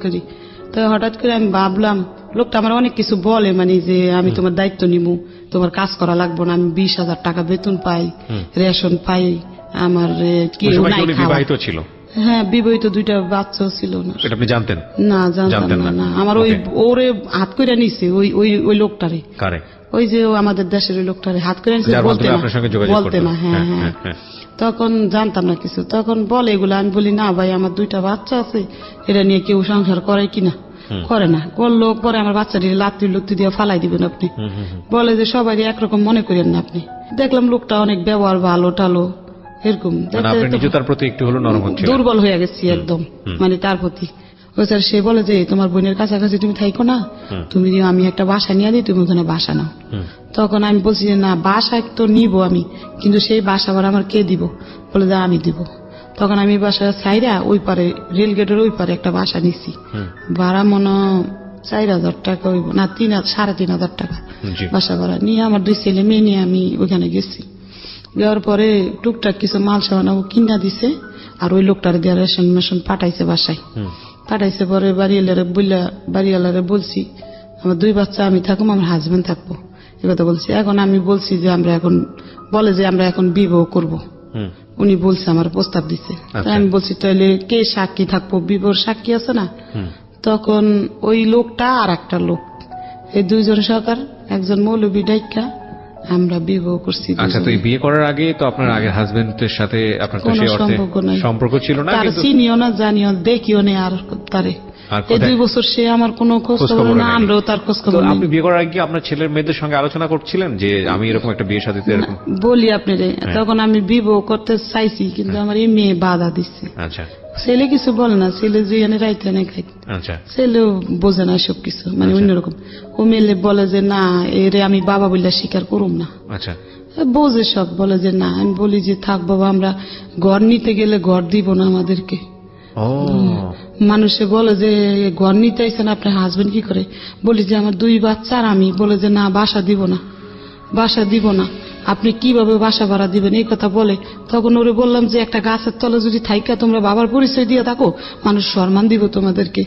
তো হঠাৎ করে আমি ভাবলাম লোকটা আমার অনেক কিছু বলে, মানে যে আমি তোমার দায়িত্ব নিব, তোমার কাজ করা লাগবো না, আমি 20,000 টাকা বেতন পাই, রেশন পাই, আমার কেউ নাই। বিবাহিত ছিল? হ্যাঁ বিবাহিত, 2টা বাচ্চাও ছিল। না আপনি জানতেন? না জানতাম না। আমার ওই ওরে হাত করে নিছে ওই লোকটারে, ওই যে আমাদের দেশের ওই লোকটারে হাত করে নিছে, বলতে না। হ্যাঁ হ্যাঁ, তখন জানতাম না কিছু। তখন বলে এগুলো, আমি বলি না ভাই আমার 2টা বাচ্চা আছে, এটা নিয়ে কেউ সংসার করে কিনা? করে না। করলো পরে আমার বাচ্চাটি লাত্তি দিয়ে ফালাই দিবেন আপনি, বলে যে সবাই একরকম মনে করেন না আপনি। দেখলাম লোকটা অনেক ব্যবহার ভালো টালো, এরকম দুর্বল হয়ে গেছি একদম, মানে তার প্রতি। সে বলে যে তোমার বোনের কাছাকাছি তুমি থাইকো না, তুমি আমি একটা বাসা নিয়ে দিই, তুমি ওখানে বাসা নাও। তখন আমি বলছি যে না বাসা তো নিব আমি, কিন্তু সেই বাসা আবার আমার কে দিব? বলে যে আমি দিব। তখন আমি বাসা ছাইরা ওই পারে রেলগেটের ওই পারে একটা বাসা নিছি, ভাড়া মনে 4,000 টাকা হইব না, 3,500 টাকা বাসা ভাড়া নিয়ে আমার 2 ছেলে মেয়ে নিয়ে আমি ওইখানে গেছি। যাওয়ার পরে টুকটাক কিছু মাল সামানা কিনা দিছে, আর ওই লোকটার দিয়ে রেশন মেশন পাঠাইছে বাসায়। পাঠাইছে পরে বাড়িওয়ালারে বলছি আমার 2 বাচ্চা আমি থাকবো, আমার হাজবেন্ড থাকবো, এ কথা বলছি। এখন আমি বলছি যে আমরা এখন বলে যে আমরা এখন বিবাহ করব। উনি বলছে আমার প্রস্তাব দিচ্ছে। আমি বলছি তাহলে কে সাক্ষী থাকবো, বিবাহর সাক্ষী আছে না? তখন ওই লোকটা আর একটা লোক, এই 2 জন সরকার, একজন মৌলবী ডাইকা আমরা বিবাহ করছি।
আচ্ছা, তো এই বিয়ে করার আগে তো আপনার আগের হাজবেন্ডের সাথে আপনার তো সেই অর্থে সম্পর্ক ছিল না,
তার চিনিও না, জানিও, দেখিও না। আর তারে এই 2 বছর সে আমার কোনো খোঁজ খবর না, আমরাও তার খোঁজ খবর না।
আপনি বিয়ে করার আগে আপনার ছেলের মেয়েদের সঙ্গে আলোচনা করছিলেন যে আমি এরকম একটা বিয়ে শাদীতে এরকম
বলি আপনারে? তখন আমি বিবাহ করতে চাইছি, কিন্তু আমার এই মেয়ে বাধা দিচ্ছে।
আচ্ছা,
ছেলে কিছু বলে না, ছেলে যে এনে রাইতে না খাই,
আচ্ছা,
ছেলেও বোঝে না সব কিছু, মানে অন্যরকম। ও মেলে বলে যে না, এরে আমি বাবা বললে স্বীকার করুম না।
আচ্ছা,
বোঝে সব, বলে যে না। আমি বলি যে থাক বাবা, আমরা ঘর নিতে গেলে ঘর দিব না আমাদেরকে। মানুষে বলে যে ঘর নিতে আইছেন আপনার হাজবেন্ড কি করে? বলি যে আমার 2 বাচ্চা আর আমি। বলে যে না, বাসা দিব না, বাসা দিব না। আপনি কিভাবে বাসা ভাড়া দিবেন এই কথা বলে। তখন ওরে বললাম যে একটা গাছের তলে যদি থাইকা তোমরা বাবার পরিচয় দিয়ে থাকো, মানুষ সম্মান দিব তোমাদেরকে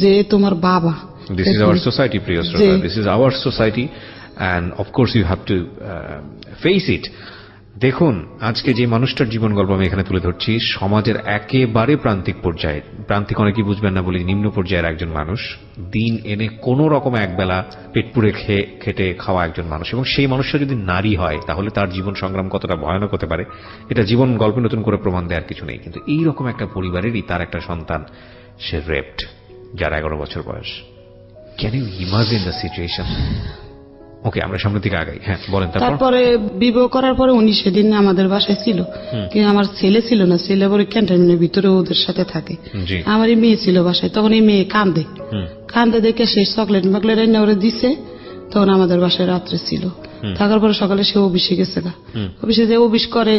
যে তোমার বাবা।
This is our society, Priya Shroda. This is our society, and of course you have to face it. দেখুন, আজকে যে মানুষটার জীবন গল্প আমি এখানে তুলে ধরছি, সমাজের একেবারে প্রান্তিক পর্যায়ে, প্রান্তিক অনেকেই বুঝবেন না বলে নিম্ন পর্যায়ের একজন মানুষ, দিন এনে কোন রকম একবেলা পেট পুড়ে খেটে খাওয়া একজন মানুষ, এবং সেই মানুষটা যদি নারী হয় তাহলে তার জীবন সংগ্রাম কতটা ভয়ানক হতে পারে এটা জীবন গল্পে নতুন করে প্রমাণ দেওয়ার কিছু নেই। কিন্তু এইরকম একটা পরিবারেরই তার একটা সন্তান, সে রেপড, যার 11 বছর বয়স। Can you imagine the situation? Okay, আমরা সামনের দিকে আগাই। হ্যাঁ, বলেন।
তারপরে বিবাহ করার পরে উনি সেদিন আমাদের বাসায় ছিল, কিন্তু আমার ছেলে ছিল না। ছেলে পরে ক্যান্টনমেন্টের ভিতরে ওদের সাথে থাকে। আমার এই মেয়ে ছিল বাসায়। তখন এই মেয়ে কান্দে দেখে সে চকলেট মকলেট এনে ওরে দিছে। তখন আমাদের বাসায় রাত্রে ছিল। থাকার পরে সকালে সে অফিসে গেছে। অফিসে যে অফিস করে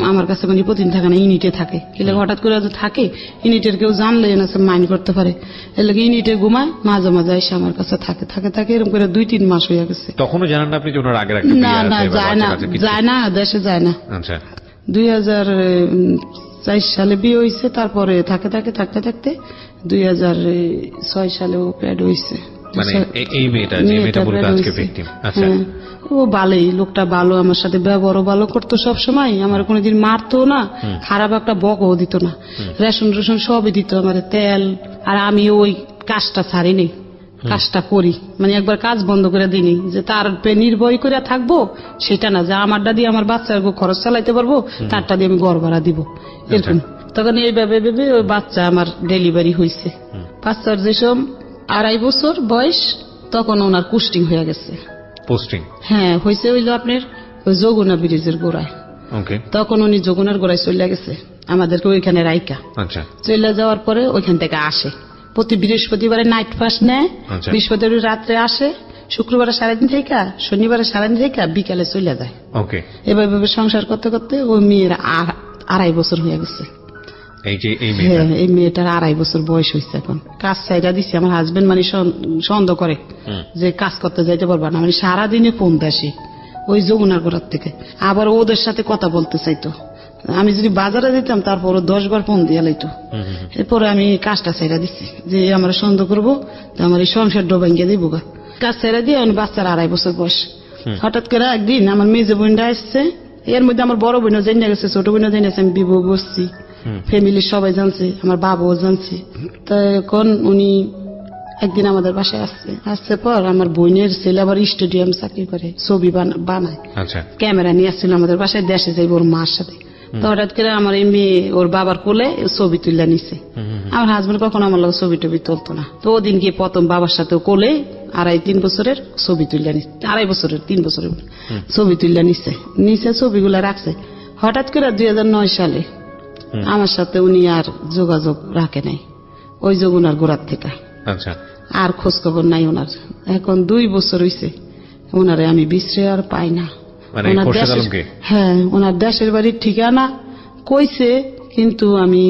আমার কাছে মানে প্রতিদিন থাকে না, ইউনিটে থাকে। কিলে হঠাৎ করে থাকে, ইউনিটের কেউ জানলে মাইন্ড করতে পারে, এর লাগে ইউনিটে ঘুমায়, মাঝে মাঝে এসে আমার কাছে থাকে এরকম করে 2-3 মাস হয়ে গেছে।
তখনও জানেন না আপনি যে ওনার আগের একটা
না না, যায় না, দেশে যায় না।
আচ্ছা,
2004 সালে বিয়ে হয়েছে। তারপরে থাকতে 2006 সালে ও প্যাড হয়েছে।
মানে এই মেয়েটা, যে মেয়েটা বলতে আজকে ভিকটিম। আচ্ছা,
ও ভালোই, লোকটা ভালো, আমার সাথে ব্যবহারও ভালো করতো সব সময়। আমার কোনোদিন মারতো না, খারাপ একটা বকও দিত না। রেশন সবই দিত, আমার তেল। আর আমি ওই কাজটা ছাড়ি নেই, কাজটা করি, মানে একবার কাজ বন্ধ করে দিইনি যে তার নির্ভয় করে থাকবো সেটা না, যে আমারটা দিয়ে আমার বাচ্চার খরচ চালাইতে পারবো, তারটা দিয়ে আমি ঘর ভাড়া দিব, এরকম। তখন এইভাবে ভেবে ওই বাচ্চা আমার ডেলিভারি হয়েছে। বাচ্চার যেসব 2.5 বছর বয়স, তখন ওনার পোস্টিং হয়ে গেছে।
পোস্টিং? হ্যাঁ,
হয়েছে হইলো আপনার ওই যমুনা ব্রিজের গোড়ায়। তখন উনি যমুনার গোড়ায় চলে গেছে, আমাদেরকে ওইখানে রাইকা।
আচ্ছা,
চলে যাওয়ার পরে ওইখান থেকে আসে প্রতি বৃহস্পতিবারে নাইট ফাস্ট নেয়। বৃহস্পতিবার রাত্রে আসে, শুক্রবারে সারাদিন থেকে, শনিবারে সারাদিন থেকে বিকালে চলে যায়। এভাবে সংসার করতে করতে ওই মেয়ের 2.5 বছর হয়ে গেছে। এই মেয়েটার 2.5 বছর বয়স হয়েছে। এখন কাজ চাইরা দিচ্ছে আমার হাজবেন্ড, মানে সন্দেহ করে যে কাজ করতে যাইতে পারবা না, মানে সারাদিনে ফোন দেয় ওই যমুনার গোড়ার থেকে। আবার ওদের সাথে কথা বলতে চাইতো, আমি যদি বাজারে যেতাম তারপর 10 বার ফোন দিয়ে লাইতো। এরপরে আমি কাজটা চাইরা দিচ্ছি যে আমার সন্দেহ করবো, আমার এই সংসার ডোবাঙ্গিয়ে দিব। কাজ চাইরা দিয়ে বাচ্চার 2.5 বছর বয়স। হঠাৎ করে একদিন আমার মেজে বোনটা আসছে, এর মধ্যে আমার বড় বোনও জেনে গেছে, ছোট বোনও জেনে গেছে, আমি বিবাহ বসছি, ফ্যামিলির সবাই জানছে, আমার বাবাও জানছে। তখন উনি একদিন আমাদের বাসায় আসছে পর আমার বোনের ছেলে আবার স্টেডিয়াম চাকরি করে, ছবি বানায়, ক্যামেরা নিয়ে আসছিল আমাদের বাসায়, দেশে যাইব ওর মার সাথে। তো হঠাৎ করে আমার এই মেয়ে ওর বাবার কোলে ছবি তুলে নিছে। আমার হাজবেন্ড কখনো আমার লোক ছবি টবি তুলতো না। তো ওদিন গিয়ে প্রথম বাবার সাথে কোলে 2.5-3 বছরের ছবি তুলে নিচ্ছে, 2.5 বছরের 3 বছরের ছবি তুলে নিছে, ছবিগুলা রাখছে। হঠাৎ করে 2009 সালে আমার সাথে উনি আর যোগাযোগ রাখে নাই, ওই যমুনার গোড়ার থেকে। আর খোঁজ খবর নাই ওনার। এখন 2 বছর হয়েছে, ওনারে আমি বিশ্রে আর পাই না। হ্যাঁ, ওনার দেশের বাড়ির ঠিকানা কইছে, কিন্তু আমি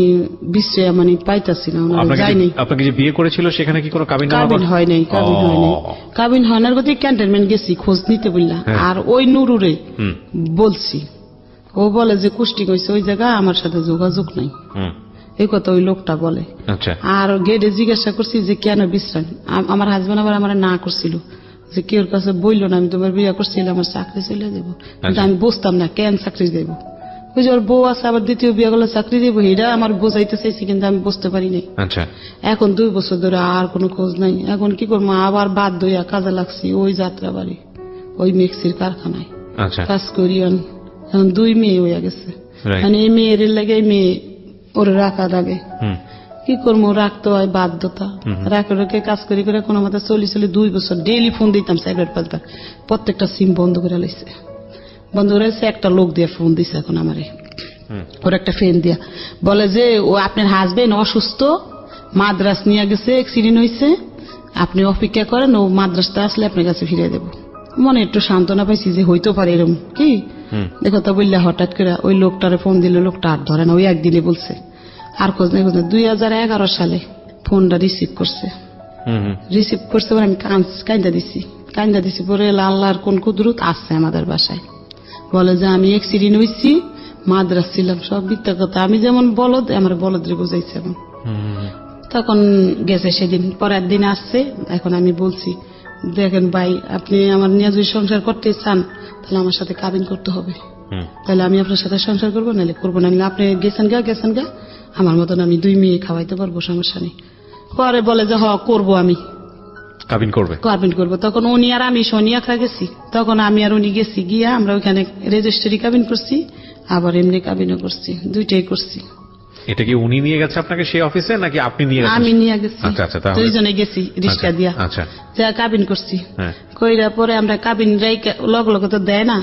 বিশ্রে মানে পাইতাছি না। যাইনি।
আপনাকে যে বিয়ে করেছিল সেখানে কি কোনো কাবিন
হয় নাই? কাবিন হওয়ার গতি ক্যান্টনমেন্ট গেছি খোঁজ নিতে বললাম, আর ওই নুরুরে বলছি ও বলে যে কুষ্টি কইছে ওই জায়গায় আমার সাথে যোগাযোগ নাই, এই কথা ওই লোকটা বলে। আর গেটে জিজ্ঞাসা করছি যে কেন বিশ্রাম, আমার হাজবেন্ড আবার আমার না করছিল যে কেউ কাছে বললো না আমি তোমার বিয়ে করছিল আমার চাকরি চলে যাবো, কিন্তু আমি বুঝতাম না কেন চাকরি দেবো। ওই যে ওর বউ আছে আবার দ্বিতীয় বিয়ে করলে চাকরি দেবো, এটা আমার বোঝাইতে চাইছি কিন্তু আমি বুঝতে পারি নাই। এখন 2 বছর ধরে আর কোনো খোঁজ নাই। এখন কি করবো, আবার বাদ দইয়া কাজে লাগছি ওই যাত্রা বাড়ি ওই মিক্সির কারখানায় কাজ করি। এখন 2 মেয়ে হইয়া গেছে, মানে এই মেয়ের লাগে মেয়ে ওরে রাখা লাগে, কি করবো রাখতে হয় বাধ্যতা। রাখে রেখে কাজ করি করে কোনো মতো চলি 2 বছর ডেইলি ফোন দিতাম 4-5 বার, প্রত্যেকটা সিম বন্ধ করে লাইছে। বন্ধ করে একটা লোক দিয়ে ফোন দিছে এখন আমারে, ওর একটা ফ্রেন্ড দিয়া বলে যে ও আপনার হাজবেন্ড অসুস্থ, মাদ্রাস নিয়ে গেছে, অ্যাক্সিডেন্ট হয়েছে, আপনি অপেক্ষা করেন, ও মাদ্রাসটা আসলে আপনার কাছে ফিরে দেবো। মনে একটু সান্ত্বনা পাইছি যে হইতে পারে এরকম কি দেখো তা বললে হঠাৎ করে ওই লোকটারে ফোন দিলে লোকটা আর ধরে না, ওই একদিনে বলছে আর খোঁজ নেই। 2011 সালে ফোনটা রিসিভ করছে পরে আমি কান্দা দিছি পরে আল্লাহর কোন কুদরত আসছে আমাদের বাসায়, বলে যে আমি অ্যাক্সিডেন্ট হয়েছি, মাদ্রাস ছিলাম, সব মিথ্যা কথা। আমি যেমন বলদ আমার বলদরে বুঝাইছে এমন। তখন গেছে সেদিন, পরের দিন আসছে। এখন আমি বলছি দেখেন ভাই আপনি আমার নিয়ে যদি সংসার করতে চান তাহলে আমার সাথে কাবিন করতে হবে, তাহলে আমি আপনার সাথে সংসার করবো, নাহলে করবো না। আপনি গেছেন গা আমার মতন আমি 2 মেয়ে খাওয়াইতে পারবো, সমস্যা নেই। পরে বলে যে করবো আমি কাবিন করবো। তখন উনি আর আমি সোনিয়াখা গেছি, তখন আমি আর উনি গেছি, গিয়া আমরা ওইখানে রেজিস্ট্রি কাবিন করছি, আবার এমনি কাবিনও করছি, 2টাই করছি।
এটা কি উনি নিয়ে গেছে আপনাকে সেই অফিসে নাকি আপনি নিয়ে গেছেন?
আমি নিয়ে গেছি, 2জনে গেছি রিক্সা দিয়া, যা কাবিন করছি। কইরা পরে আমরা কাবিন লগ তো দেয় না,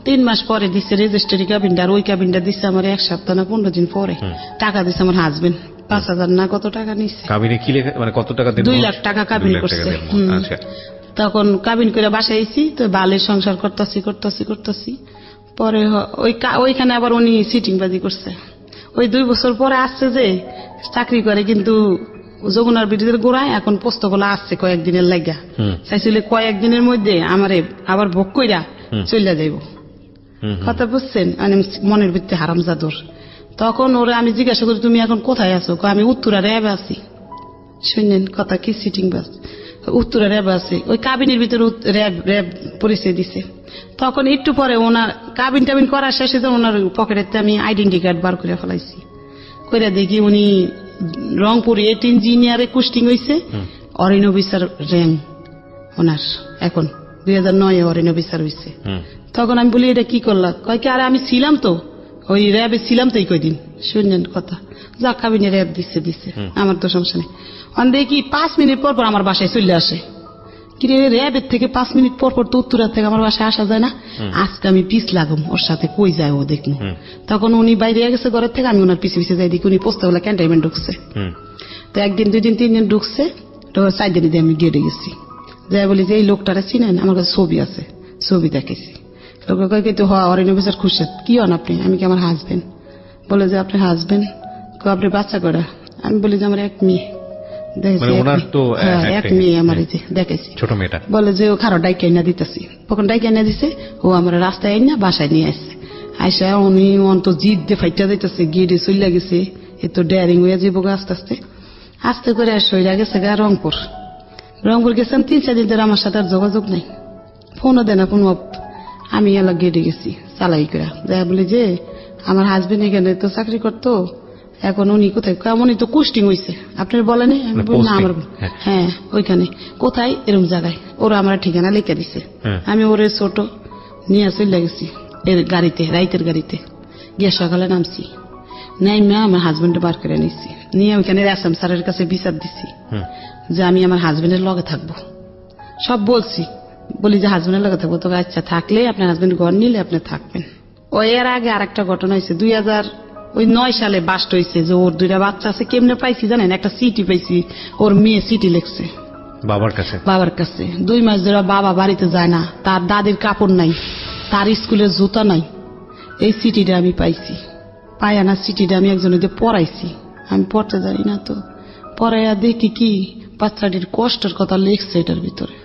3 মাস পরে দিচ্ছে রেজিস্ট্রি কাবিনটা, আর ওই কাবিনটা দিচ্ছে আমার 1 সপ্তাহ না 15 দিন পরে। টাকা দিচ্ছে আমার হাজবেন্ড 5,000 না কত টাকা নিচ্ছে।
কাবিনে কি লেখা, মানে কত টাকা দিলেন?
2 লাখ টাকা কাবিন করছে। তখন কাবিন করে বাসায় আইছি, তো বালের সংসার করতেছি। পরে ওইখানে আবার উনি সিটিং বাজি করছে। ওই 2 বছর পরে আসছে যে চাকরি করে, কিন্তু যমুনার ব্রিজের গোড়ায় এখন পোস্তগুলা আসছে কয়েকদিনের লাগা, চাইছিল কয়েকদিনের মধ্যে আমারে আবার ভোগ কইরা চলে যাইব। কথা বুঝছেন, মানে মনের ভিত্তি হারামজাদর। তখন ওরা আমি জিজ্ঞাসা করি তুমি এখন কোথায় আছো, আমি উত্তরা র্যাবে আছি। শুনেন কথা কি সিটিং বাস, উত্তরা র্যাবে আছে, ওই কাবিনের ভিতরে র্যাব পরিচয় দিছে। তখন একটু পরে ওনার কাবিন টাবিন করার শেষে ওনার পকেটে আমি আইডেন্টি কার্ড বার করে ফেলাইছি, কইরা দেখি উনি রংপুর 8 ইঞ্জিনিয়ারে কুস্টিং হয়েছে, অরিন অফিসার র্যাঙ্ক ওনার, এখন 2009 অরিন অফিসার হয়েছে। তখন আমি বলি এটা কি করলা, কয় কি আরে আমি ছিলাম তো ওই র্যাবে ছিলাম তো এই কয়দিন। শুনলেন কথা, যা কাবিনে র্যাব দিচ্ছে আমার তো সমস্যা নেই। দেখি 5 মিনিট পর আমার বাসায় চলে আসে, কিরে র্যাবের থেকে 5 মিনিট পর তো উত্তরা থেকে আমার বাসায় আসা যায় না, আজকে আমি পিস লাগাম ওর সাথে, কই যায় ও দেখবো। তখন উনি বাইরে গেছে ঘরের থেকে, আমি ওনার পিছিয়ে যাই, দেখি উনি পোস্টগুলা ক্যান্টনমেন্ট ঢুকছে। তো 1 দিন 2 দিন 3 দিন ঢুকছে, তো 4 দিনে দিয়ে আমি গেটে গেছি, যাই বলি যে এই লোকটারা চিনেন, আমার কাছে ছবি আছে, ছবি দেখেছি। লোক কয় কিন্তু অরিন অফিসার খুশি, কি হন আপনি? আমি কি আমার হাজবেন্ড। বলে যে আপনার হাজবেন্ড, আপনার বাচ্চা করা? আমি বলি যে আমার 1 মেয়ে। এক মেয়ে আমার দেখেছি, ছোট মেয়েটা। বলে যে ও খারো ডাইকে এনে দিতেছি, তখন ডাইকে এনে দিছে, ও আমার রাস্তায় এনে বাসায় নিয়ে আসছে। আইসা উনি অন্ত জিদ দিয়ে ফাইটা যাইতেছে, গিয়ে চলে গেছে, এ তো ডেয়ারিং হয়ে যাবো আস্তে আস্তে করে সইরা গেছে গা রংপুর গেছেন। 3-4 দিন ধরে আমার সাথে আর যোগাযোগ নাই, ফোনও দেয় না কোনো। আমি এলাকা গেটে গেছি চালাই করে, যাই বলি যে আমার হাজবেন্ড এখানে তো চাকরি করতো, এখন উনি কোথায়? উনি তো কুস্টিং হয়েছে, আপনার বলেনি? আমি বলি না আমার, হ্যাঁ ওইখানে কোথায়, এরকম জায়গায়। ওরা আমার ঠিকানা লিখে দিছে। আমি ওরে ছোট নিয়ে চলে গেছি এর গাড়িতে, রাইতের গাড়িতে গিয়ে সকালে নামছি, নাইমা আমার হাজবেন্ডে বার করে নিচ্ছি, নিয়ে ওইখানে আসাম স্যারের কাছে বিচার দিচ্ছি যে আমি আমার হাজবেন্ডের লগে থাকবো। সব বলি যে হাজবেন্ডের লগে থাকবো। তবে আচ্ছা থাকলে আপনার হাজবেন্ড ঘর নিলে আপনি থাকবেন। ওই এর আগে আরেকটা ঘটনা হয়েছে, 2009 সালে বাস্ট হয়েছে যে ওর 2টা বাচ্চা আছে। কেমনে পাইছি জানেন? একটা সিটি পাইছি, ওর মেয়ে সিটি লিখছে বাবার কাছে। 2 মাস ধরে বাবা বাড়িতে যায় না, তার দাদির কাপড় নাই, তার স্কুলের জুতা নাই। এই সিটিটা আমি পাইছি, পাইয়া না সিটিটা আমি একজনের দিয়ে পড়াইছি, আমি পড়তে জানি না তো, পড়াইয়া দেখি কি বাচ্চাটির কষ্টের কথা লিখছে এটার ভিতরে।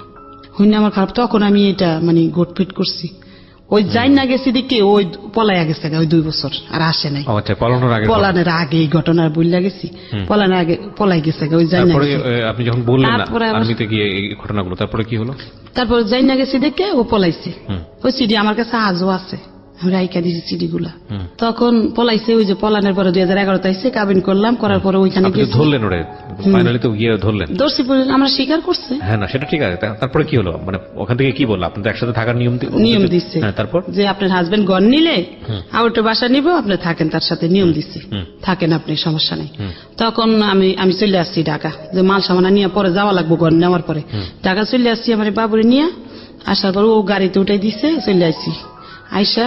হইনা আমার খারাপ। তখন আমি এটা মানে গোটপিট করছি, ওই যাই না গেছি দিকে ওই পলাইয়া গেছে ওই 2 বছর আর আসে নাই।
আচ্ছা, পলানোর আগে
এই ঘটনার বইলা গেছি, পলানোর আগে পলাই গেছে ওই যাই না।
আপনি যখন বললেন আর্মিতে গিয়ে এই ঘটনাগুলো, তারপরে কি হলো?
তারপর যাই না গেছি দেখে ও পলাইছে। ওই সিডি আমার কাছে আজও আছে, আমি রাইকা দিয়েছি সিডি গুলা। তখন পলাইছে, ওই যে পলানের পরে 2011 আইসে, কাবিন করলাম, করার পরে ওইখানে
ধরলেন, ওরে ফাইনালি তো গিয়ে ধরলেন।
দর্শি আমরা স্বীকার করছে।
হ্যাঁ, না সেটা ঠিক আছে। তারপরে কি হলো? মানে ওখান থেকে কি বললো? আপনাদের একসাথে থাকার নিয়ম
দিচ্ছে।
তারপর
যে আপনার হাজবেন্ড গন নিলে আউটে বাসা নিব, আপনি থাকেন, তার সাথে নিয়ম দিচ্ছে, থাকেন আপনি, সমস্যা নেই। তখন আমি চলে আসছি ঢাকা, যে মাল সামানা নিয়ে পরে যাওয়া লাগবো গন নেওয়ার পরে। ঢাকা চলে আসছি আমার বাবুরে নিয়ে, আসার পর ও গাড়িতে উঠাই দিচ্ছে, চলে আসছি। আইসা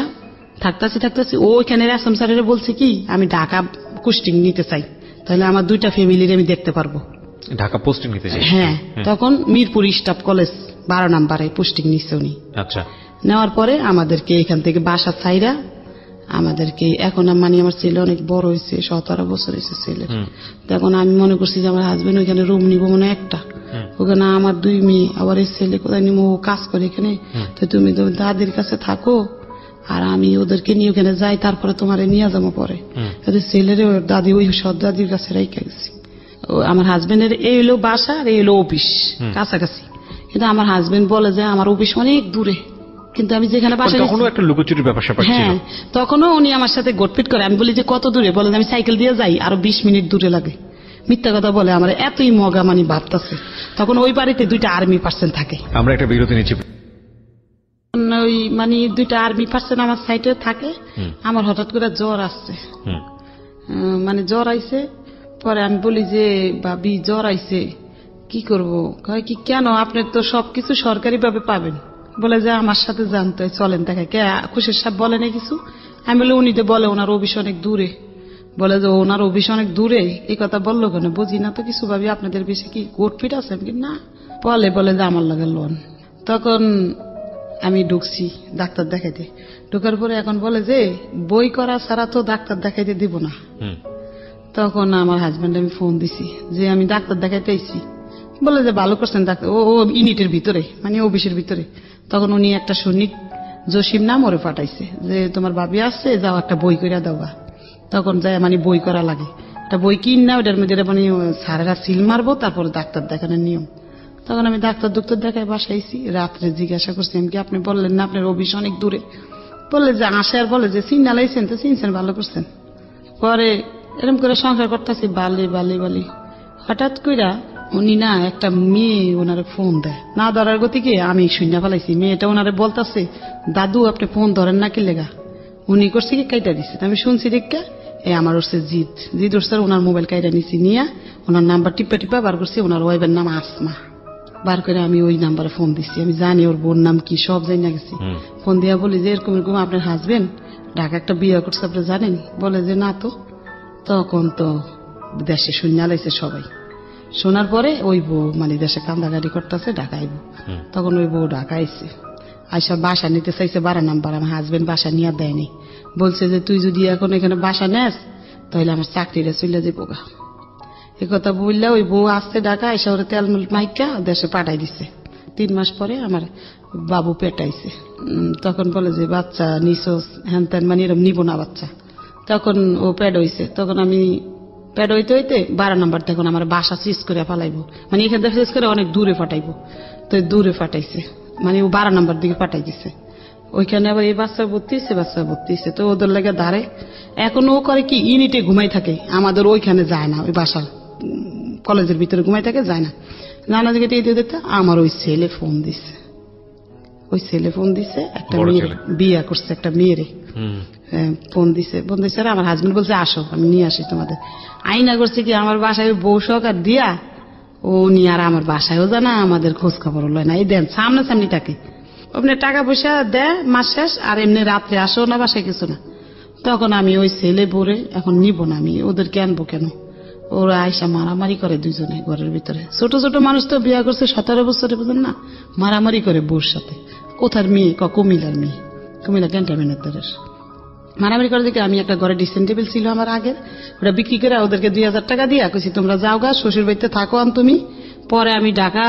থাকতেছি ওইখানে আসাম স্যারের বলছে কি আমি ঢাকা পোস্টিং নিতে চাই, তাহলে আমার 2টা ফ্যামিলির আমি দেখতে পারবো।
ঢাকা পোস্টিং নিতে চাই?
হ্যাঁ, তখন মিরপুর স্টাফ কলেজ 12 নম্বরে পোস্টিং নিচ্ছে উনি।
আচ্ছা,
নেওয়ার পরে আমাদেরকে এখান থেকে বাসা ছাইরা আমাদেরকে, এখন মানে আমার ছেলে অনেক বড় হয়েছে, 17 বছর হয়েছে ছেলে। তখন আমি মনে করছি যে আমার হাজবেন্ড ওইখানে রুম নিবো মনে একটা, ওখানে আমার 2 মেয়ে, আবার এই ছেলে কোথায় নিবো, কাজ করে এখানে, তো তুমি তো দাদির কাছে থাকো আর আমি ওদেরকে নিয়ে ওখানে যাই, তারপরে তোমারে নিয়ে যাবো পরে। ছেলের দাদি ওই সৎ দাদির কাছে রেখে গেছি। আমার হাজবেন্ডের এই হলো বাসা আর এই হলো অফিস কাছাকাছি, কিন্তু আমার হাজবেন্ড বলে যে আমার অফিস অনেক দূরে, কিন্তু আমি যেখানে বাসা,
তখনও একটা লুকোচুরির ব্যাপার ছিল।
হ্যাঁ, তখনও উনি আমার সাথে গটপিট করে। আমি বলি যে কত দূরে? বলে আমি সাইকেল দিয়ে যাই, আরো 20 মিনিট দূরে লাগে। মিথ্যা কথা বলে আমার, এতই মগা মানে ভাবতেছে। তখন ওই বাড়িতে 2টা আর্মি পার্সন থাকে।
আমরা একটা বিরতি নিচ্ছি।
ওই মানে 2টা আর্মি পার্সন আমার সাইডে থাকে। আমার হঠাৎ করে জ্বর আসছে, মানে জ্বর আইছে। পরে আমি বলি যে ভাবি জ্বর আইছে, কি করব? কয় কি কেন, আপনি তো সবকিছু সরকারি ভাবে পাবেন। বলে যে আমার সাথে জানতে চলেন, দেখে কে খুশির সাহেব বলে না কিছু। আমি বলি উনি তো বলে ওনার অফিস অনেক দূরে। বলে যে ওনার অফিস অনেক দূরে, এই কথা বললো কেন? বুঝি না তো কিছু, ভাবি আপনাদের বেশি কি গোটপিট আছে? আমি না, বলে যে আমার লাগে লোন। তখন আমি ঢুকছি ডাক্তার দেখাইতে। ঢোকার পরে এখন বলে যে বই করা ছাড়া তো ডাক্তার দেখাইতে দিব না। তখন আমার হাজবেন্ড আমি ফোন দিছি যে আমি ডাক্তার দেখাইতে আইছি। বলে যে ভালো করছেন ডাক্তার, ও ইউনিটের ভিতরে মানে অফিসের ভিতরে। তখন উনি একটা সৈনিক জসিম নাম ওরে পাঠাইছে যে তোমার ভাবি আসছে, যাও একটা বই করে দেওয়া। তখন যায় মানে বই করা লাগে, একটা বই কিন না, ওটার মধ্যে মানে স্যারেরা সিল মারবো, তারপরে ডাক্তার দেখানোর নিয়ম। তখন আমি ডাক্তার দেখায় বাসাইছি। রাত্রে জিজ্ঞাসা করছি আমি কি আপনি বললেন না আপনার অফিস অনেক দূরে? বলে যে আসে আর বলে যে সিগনালাইছেন, তো চিনছেন, ভালো করছেন। পরে এরকম করে সংসার করতেছি, বালি হঠাৎ কইরা উনি না একটা মেয়ে ওনারে ফোন দেয়, না ধরার গতিকে আমি শূন্য ফেলাইছি। মেয়েটা ওনারে বলতেছে দাদু আপনি ফোন ধরেন না কি লেগা? উনি করছে কি কাইটা দিচ্ছে। আমি শুনছি দেখা আমার উঠছে জিদ উঠছে, ওনার মোবাইল কাইটা নিছি, নিয়ে ওনার নাম্বার টিপা বার করছি। ওনার ওয়াইফের নাম আসমা। বার করে আমি ওই নাম্বারে ফোন দিচ্ছি, আমি জানি ওর বোন নাম কি, সব জানি না গেছি। ফোন দিয়া বলি যে এরকম আপনার হাজবেন্ড ঢাকা একটা বিয়ে করছে, আপনি জানেন? বলে যে না তো। তখন তো দেশে শূন্য লাইছে সবাই। শোনার পরে ওই বউ মানে দেশে কান্দাগাড়ি করতেছে, ঢাকা আইব। তখন ওই বউ ঢাকা আইছে, আইসা বাসা নিতে চাইছে 12 নাম্বার। আমার হাজবেন্ড বাসা নিয়ে দেয়নি, বলছে যে তুই যদি এখন এখানে বাসা নেস তাহলে আমার চাকরিটা চলে যাবো গা। এ কথা বললে ওই বউ আসছে ঢাকা, এসে ওরা তেল মাইকা দেশে পাঠাই দিছে। 3 মাস পরে আমার বাবু পেটাইছে। তখন বলে যে বাচ্চা নিছস হ্যান ত্যান, মানে এরকম নিব না বাচ্চা। তখন ও প্যাড হইছে। তখন আমি প্যাড হইতে 12 নাম্বার তখন আমার বাসা সুইচ করে ফালাইবো, মানে এখান থেকে সুইচ করে অনেক দূরে ফাটাইবো। তো দূরে ফাটাইছে, মানে ও 12 নাম্বার দিকে পাঠাই দিছে। ওইখানে আবার এই বাচ্চা ভর্তি হয়েছে, তো ওদের লাগে দাঁড়ে। এখন ও করে কি ইউনিটে ঘুমাই থাকে, আমাদের ওইখানে যায় না, ওই বাসার কলেজের ভিতরে ঘুমাই থাকে, যায় না। নানা দিকে দেখতে আমার ওই ছেলে ফোন দিছে, একটা মেয়ে বিয়ে করছে, একটা মেয়েরে ফোন দিছে। আমার হাজবেন্ড বলছে আসো আমি নিয়ে আসি তোমাদের। আইনা করছে কি আমার বাসায় বউ সহকার দিয়া ও নিয়ে আর আমার বাসায়ও জানা, আমাদের খোঁজ খবর লয় না। এই দেন সামনাসামনি থাকে, আপনি টাকা পয়সা দেয় মাস শেষ, আর এমনি রাত্রে আসো না বাসায় কিছু না। তখন আমি ওই ছেলে বলে এখন নিব না, আমি ওদেরকে আনবো কেন? ওরা আইসা মারামারি করে দুইজনে ঘরের ভিতরে। ছোট ছোট মানুষ তো বিয়ে করছে 17 বছরে, বুঝলেন না, মারামারি করে বউর সাথে। কোথার মেয়ে? কুমিল্লার মেয়ে, কুমিল্লা ক্যান্টনমেন্টের। মারামারি করে দেখে আমি একটা ঘরে ড্রেসিং টেবিল ছিল আমার আগের, ওটা বিক্রি করে ওদেরকে 2000 টাকা দিয়া কইছি তোমরা যাও গা, শ্বশুর বাড়িতে থাকো, তুমি পরে আমি ঢাকা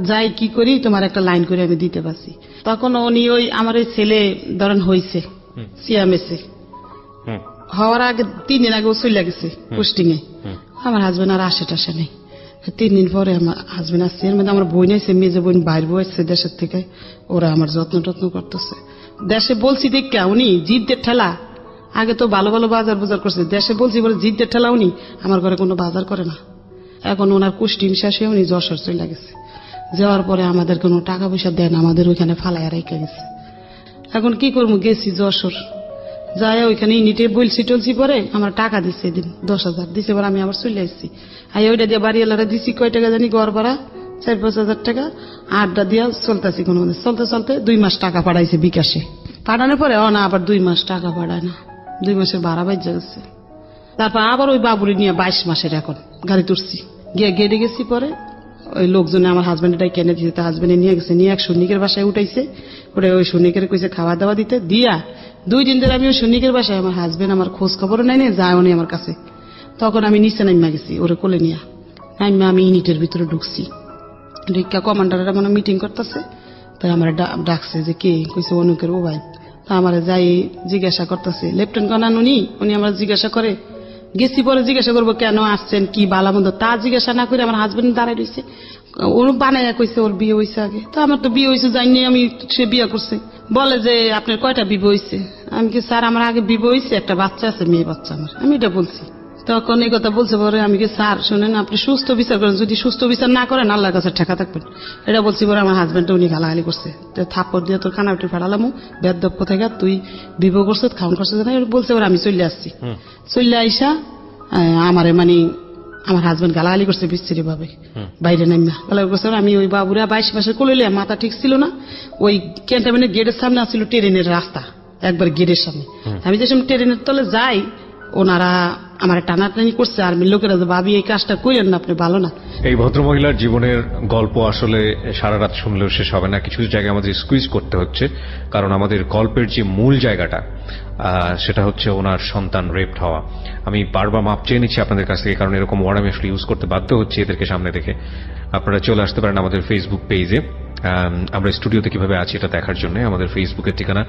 যাই কি করি তোমার একটা লাইন করে আমি দিতে পারছি। তখন উনি ওই আমার ওই ছেলে ধরেন হয়েছে সিএমএসে হওয়ার আগে 3 দিন আগে ও চলে গেছে পোস্টিং এ। আমার হাজবেন্ড আর আসে টাসে নেই। 3 দিন পরে আমার হাজবেন্ড আসছে। এর মধ্যে আমার বোন আছে, মেজে বোন বাইর বউ আসছে দেশের থেকে। ওরা আমার যত্ন টত্ন করতেছে। দেশে বলছি দেখা উনি জিদ্দের ঠেলা, আগে তো ভালো ভালো বাজার বুজার করছে, দেশে বলছি বলে জিদ্দের ঠেলা উনি আমার ঘরে কোনো বাজার করে না। এখন ওনার কুষ্টিম শেষে উনি যশোর চলে গেছে। যাওয়ার পরে আমাদের কোনো টাকা পয়সা দেন, আমাদের ওইখানে ফালাইয়া রেখে গেছে। এখন কি করবো, গেছি যশোর, যাই ওইখানে ইউনিটে বলছি টলছি পরে আমার টাকা দিচ্ছে এদিন 10,000 দিছে। পরে আমি আবার চলে আসছি। আর ওইটা দিয়ে বাড়িওয়ালারা দিছি কয় টাকা জানি, ঘর ভাড়া 4-5 হাজার টাকা, আড্ডা দিয়া চলতেছি। কোনো চলতে চলতে 2 মাস টাকা পাঠাইছে বিকাশে। পাঠানোর পরে না আবার 2 মাস টাকা পাঠায় না, 2 মাসের ভাড়া বাইজা গেছে। তারপর আবার ওই বাবুরি নিয়ে 22 মাসের এখন গাড়ি তুলছি, গিয়ে গেড়ে গেছি। পরে ওই লোকজনে আমার হাজবেন্ডটাই কেনে দিয়েছে, তা হাজবেন্ডে নিয়ে গেছে, নিয়ে এক সৈনিকের বাসায় উঠাইছে। ওরে ওই সৈনিকের কইছে খাওয়া দাওয়া দিতে দিয়া 2 দিন ধরে আমি ওই সৈনিকের বাসায়, আমার হাজবেন্ড আমার খোঁজ খবরও নাই, যায়ও নি আমার কাছে। তখন আমি নিচে নাইমা গেছি ওরে কোলে নিয়ে, নাইমা আমি ইউনিটের ভিতরে ঢুকছি। ঢুকা কমান্ডাররা মনে মিটিং করতেছে, তাই আমার ডাকছে যে কে, কইছে অনুকের ও ভাই। তা আমার যাই জিজ্ঞাসা করতেছে, লেফটেন্ট কর্নেল উনি আমার জিজ্ঞাসা করে। গেছি পরে জিজ্ঞাসা করবো কেন আসছেন, কি বালা মন্দ, তা জিজ্ঞাসা না করে আমার হাজবেন্ড দাঁড়াই রয়েছে। ওর বানাইয়া কইছে ওর বিয়ে হয়েছে আগে। তো আমার তো বিয়ে হয়েছে জানি আমি, সে বিয়ে করছে। বলে যে আপনার কয়টা বিয়ে হয়েছে? আমি কি স্যার আমার আগে বিয়ে হয়েছে, একটা বাচ্চা আছে, মেয়ে বাচ্চা আমার, আমি এটা বলছি। তখন এই কথা বলছে পরে আমি কি স্যার শোনেন, আপনি সুস্থ বিচার করেন, যদি সুস্থ বিচার না করেন আল্লাহর কাছে ঠেকা থাকবেন, এটা বলছি। পরে আমার হাজবেন্ড উনি গালাগালি করছে, থাপ্পড় দিয়ে তোর খানা উঠে ফেলালাম, বেদব্য থেকে তুই বিবাহ করছো, খাওয়ান করছো না, বলছে। পরে আমি চলে আসছি। চলে আইসা আমারে মানে আমার হাজবেন্ড গালাগালি করছে বিচ্ছিরি ভাবে, বাইরে নামিয়া গালাগালি করছে। আমি ওই বাবুরা 22 মাসের কোলে মাথা ঠিক ছিল না, ওই ক্যান্টনমেন্টের গেটের সামনে আসছিল ট্রেনের রাস্তা, একবার গেটের সামনে। আমি যে সময় ট্রেনের তলে যাই, ওনারা আমার টানাটানি করছে, আর্মির লোকেরা যে ভাবি এই কাজটা করেন না, আপনি ভালো না।
এই ভদ্রমহিলার জীবনের গল্প আসলে সারা রাত শুনলেও শেষ হবে না। কিছু জায়গায় আমাদের স্কুইজ করতে হচ্ছে, কারণ আমাদের গল্পের যে মূল জায়গাটা সেটা হচ্ছে ওনার সন্তান রেপড হওয়া। আমি বারবার মাপ চেয়ে নিচ্ছি আপনাদের কাছ থেকে, কারণ এরকম ওয়ার্ড আমি আসলে ইউজ করতে বাধ্য হচ্ছি এদেরকে সামনে দেখে। আপনারা চলে আসতে পারেন আমাদের ফেসবুক পেজে, আমরা স্টুডিওতে কিভাবে আছি এটা দেখার জন্য। আমাদের ফেসবুকের ঠিকানা